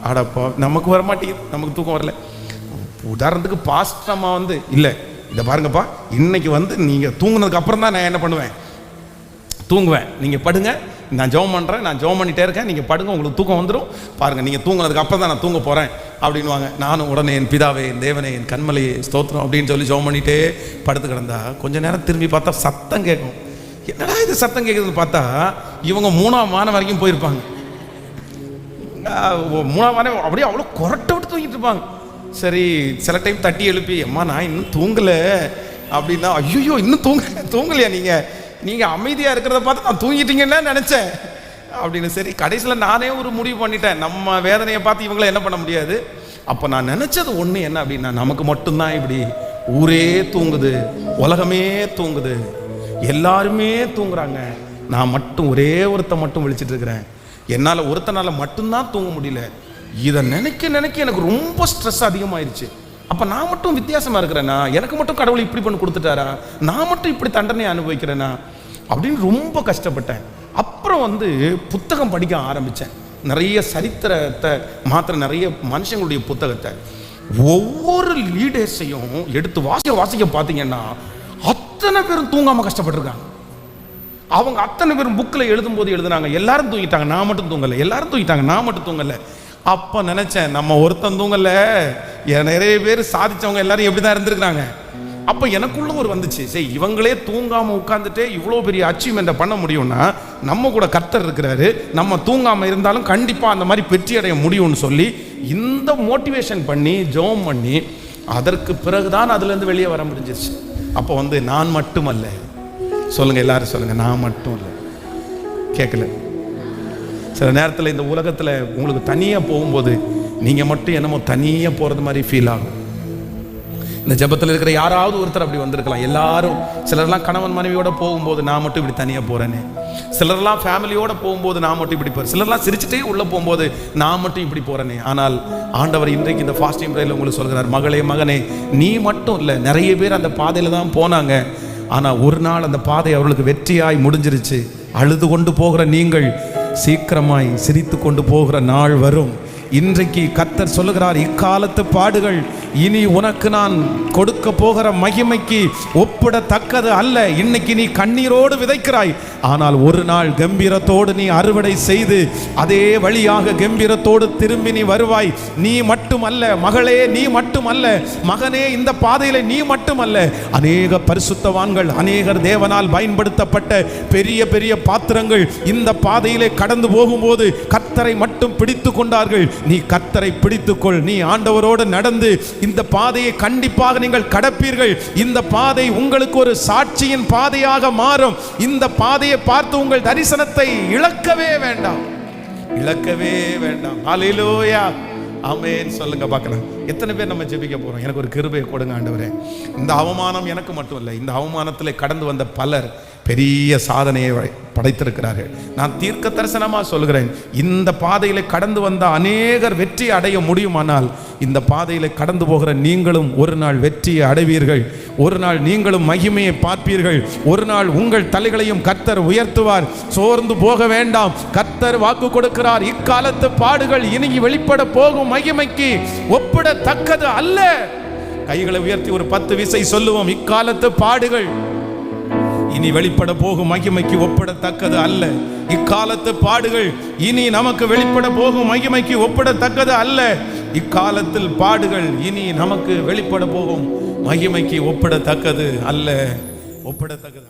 அடப்பா நமக்கு வரமாட்டேங்குது, நமக்கு தூக்கம் வரல. உதாரணத்துக்கு பாஸ்டம்மா வந்து, இல்லை இதை பாருங்கப்பா, இன்னைக்கு வந்து நீங்கள் தூங்குனதுக்கு அப்புறம் தான் நான் என்ன பண்ணுவேன், தூங்குவேன். நீங்கள் படுங்க, நான் ஜெபம் பண்ணுறேன், நான் ஜெபம் பண்ணிகிட்டே இருக்கேன், நீங்கள் படுங்க, உங்களுக்கு தூக்கம் வந்துடும், பாருங்கள் நீங்கள் தூங்குனதுக்கு அப்புறம் தான் நான் தூங்க போகிறேன் அப்படின்வாங்க. நானும் உடனே என் பிதாவே, என் தேவனே, என் கண்மலையே ஸ்தோத்திரம் அப்படின்னு சொல்லி ஜெபம் பண்ணிகிட்டே படுத்து கிடந்தா கொஞ்சம் நேரம் திரும்பி பார்த்தா சத்தம் கேட்கும். என்னடா இது சத்தம் கேட்குதுன்னு பார்த்தா, இவங்க 3ஆம் வானம் வரைக்கும் போயிருப்பாங்க. 3ஆம் வானம் அப்படியே அவ்வளோ கொரட்டை விட்டு தூங்கிட்டு இருப்பாங்க. சரி, சில டைம் தட்டி எழுப்பி, அம்மா நான் இன்னும் தூங்கலை அப்படின்னா, ஐயோ இன்னும் தூங்கலையா நீங்கள் அமைதியாக இருக்கிறத பார்த்து நான் தூங்கிட்டீங்கன்னு நினச்சேன் அப்படின்னு. சரி, கடைசியில் நானே ஒரு முடிவு பண்ணிட்டேன், நம்ம வேதனையை பார்த்து இவங்கள என்ன பண்ண முடியாது. அப்போ நான் நினச்சது ஒன்று என்ன அப்படின்னா, நமக்கு மட்டும்தான் இப்படி ஊரே தூங்குது, உலகமே தூங்குது, எல்லாருமே தூங்குறாங்க, நான் மட்டும் ஒரே ஒருத்த மட்டும் விழிச்சிட்டு இருக்கிறேன். என்னால் ஒருத்தனால மட்டும்தான் தூங்க முடியல. இதை நினைக்க நினைக்க எனக்கு ரொம்ப ஸ்ட்ரெஸ் அதிகமாயிருச்சு. அப்போ நான் மட்டும் வித்தியாசமாக இருக்கிறேன்னா, எனக்கு மட்டும் கடவுள் இப்படி பண்ணி கொடுத்துட்டாரா, நான் மட்டும் இப்படி தண்டனை அனுபவிக்கிறேன்னா அப்படின்னு ரொம்ப கஷ்டப்பட்டேன். அப்புறம் வந்து புத்தகம் படிக்க ஆரம்பித்தேன். நிறைய சரித்திரத்தை மாத்திர நிறைய மனுஷங்களுடைய புத்தகத்தை, ஒவ்வொரு லீடர்ஸையும் எடுத்து வாசிக்க பார்த்தீங்கன்னா அத்தனை பேரும் தூங்காமல் கஷ்டப்பட்டுருக்காங்க. அவங்க அத்தனை பேரும் புக்கில் எழுதும்போது எழுதுனாங்க, எல்லாரும் தூங்கிட்டாங்க நான் மட்டும் தூங்கலை, எல்லாரும் தூங்கிட்டாங்க நான் மட்டும் தூங்கலை. அப்போ நினச்சேன், நம்ம ஒருத்தன் தூங்கலை, நிறைய பேர் சாதிச்சவங்க எல்லாரும் எப்படி தான் இருந்திருக்கிறாங்க. அப்போ எனக்குள்ள ஒரு வந்துச்சு, சரி இவங்களே தூங்காமல் உட்காந்துட்டே இவ்வளோ பெரிய அச்சீவ்மெண்ட்டை பண்ண முடியும்னா நம்ம கூட கர்த்தர் இருக்கிறாரு, நம்ம தூங்காமல் இருந்தாலும் கண்டிப்பாக அந்த மாதிரி வெற்றி அடைய முடியும்னு சொல்லி இந்த மோட்டிவேஷன் பண்ணி ஜெபம் பண்ணி அதற்கு பிறகுதான் அதுலேருந்து வெளியே வர முடிஞ்சிருச்சு. அப்போ வந்து நான் மட்டுமல்ல, சொல்லுங்க எல்லாரும் சொல்லுங்க, நான் மட்டும் இல்லை. கேட்கல, சில நேரத்தில் இந்த உலகத்தில் உங்களுக்கு தனியாக போகும்போது நீங்கள் மட்டும் என்னமோ தனியாக போகிறது மாதிரி ஃபீல் ஆகும். இந்த ஜெபத்தில் இருக்கிற யாராவது ஒருத்தர் அப்படி வந்திருக்கலாம். எல்லாரும், சிலர்லாம் கணவன் மனைவியோட போகும்போது நான் மட்டும் இப்படி தனியாக போகிறேனே, சிலர்லாம் ஃபேமிலியோட போகும்போது நான் மட்டும் இப்படி போகிறேன், சிலர்லாம் சிரிச்சுட்டே உள்ளே போகும்போது நான் மட்டும் இப்படி போகிறேனே. ஆனால் ஆண்டவர் இன்றைக்கு இந்த ஃபாஸ்டிங் ப்ரேயரில் உங்களுக்கு சொல்கிறார், மகளே மகனே, நீ மட்டும் இல்லை, நிறைய பேர் அந்த பாதையில் தான் போனாங்க. ஆனால் ஒரு நாள் அந்த பாதை அவர்களுக்கு வெற்றியாய் முடிஞ்சிருச்சு. அழுது கொண்டு போகிற நீங்கள் சீக்கிரமாய் சிரித்து கொண்டு போகிற நாள் வரும். இன்றைக்கு கர்த்தர் சொல்லுகிறார், இக்காலத்து பாடுகள் இனி உனக்கு நான் கொடுக்க போகிற மகிமைக்கு ஒப்பிடத்தக்கது அல்ல. இன்னைக்கு நீ கண்ணீரோடு விதைக்கிறாய், ஆனால் ஒரு நாள் கம்பீரத்தோடு நீ அறுவடை செய்து அதே வழியாக கம்பீரத்தோடு திரும்பி நீ வருவாய். நீ மட்டுமல்ல மகளே, நீ மட்டுமல்ல மகனே, இந்த பாதையில நீ மட்டுமல்ல, அநேக பரிசுத்தவான்கள், அநேகர் தேவனால் பயன்படுத்தப்பட்ட பெரிய பெரிய பாத்திரங்கள் இந்த பாதையிலே கடந்து போகும்போது கர்த்தரை மட்டும் பிடித்து கொண்டார்கள். நீ கர்த்தரை பிடித்துக்கொள், நீ ஆண்டவரோடு நடந்து இந்த பாதையை கண்டிப்பாக நீங்கள் கடப்பீர்கள். இந்த பாதை உங்களுக்கு ஒரு சாட்சியின் பாதையாக மாறும். இந்த பாதையை பார்த்து உங்கள் தரிசனத்தை இழக்கவே வேண்டாம், இழக்கவே வேண்டாம். ஹல்லேலூயா, ஆமென் சொல்லுங்க பார்க்கலாம். எத்தனை பேர் நம்ம ஜெபிக்க போறோம், எனக்கு ஒரு கிருபையை கொடுங்க ஆண்டவரே. இந்த அவமானம் எனக்கு மட்டும் இல்லை, இந்த அவமானத்தில் கடந்து வந்த பலர் பெரிய சாதனையை படைத்திருக்கிறார்கள். நான் தீர்க்க தரிசனமாக சொல்கிறேன், இந்த பாதையில கடந்து வந்த அநேகர் வெற்றி அடைய முடியுமானால் இந்த பாதையில கடந்து போகிற நீங்களும் ஒரு நாள் வெற்றியை அடைவீர்கள். ஒரு நாள் நீங்களும் மகிமையை பார்ப்பீர்கள். ஒரு நாள் உங்கள் தலைகளையும் கர்த்தர் உயர்த்துவார். சோர்ந்து போக வேண்டாம், கர்த்தர் வாக்கு கொடுக்கிறார், இக்காலத்து பாடுகள் இனி வெளிப்பட போகும் மகிமைக்கு ஒப்பிடத்தக்கது அல்ல. கைகளை உயர்த்தி ஒரு 10 விசை சொல்லுவோம், இக்காலத்து பாடுகள் இனி வெளிப்பட போகும் மகிமைக்கு ஒப்பிடத்தக்கது அல்ல. இக்காலத்து பாடுகள் இனி நமக்கு வெளிப்பட போகும் மகிமைக்கு ஒப்பிடத்தக்கது அல்ல. இக்காலத்தில் பாடுகள் இனி நமக்கு வெளிப்பட போகும் மகிமைக்கு ஒப்பிடத்தக்கது அல்ல, ஒப்பிடத்தக்கது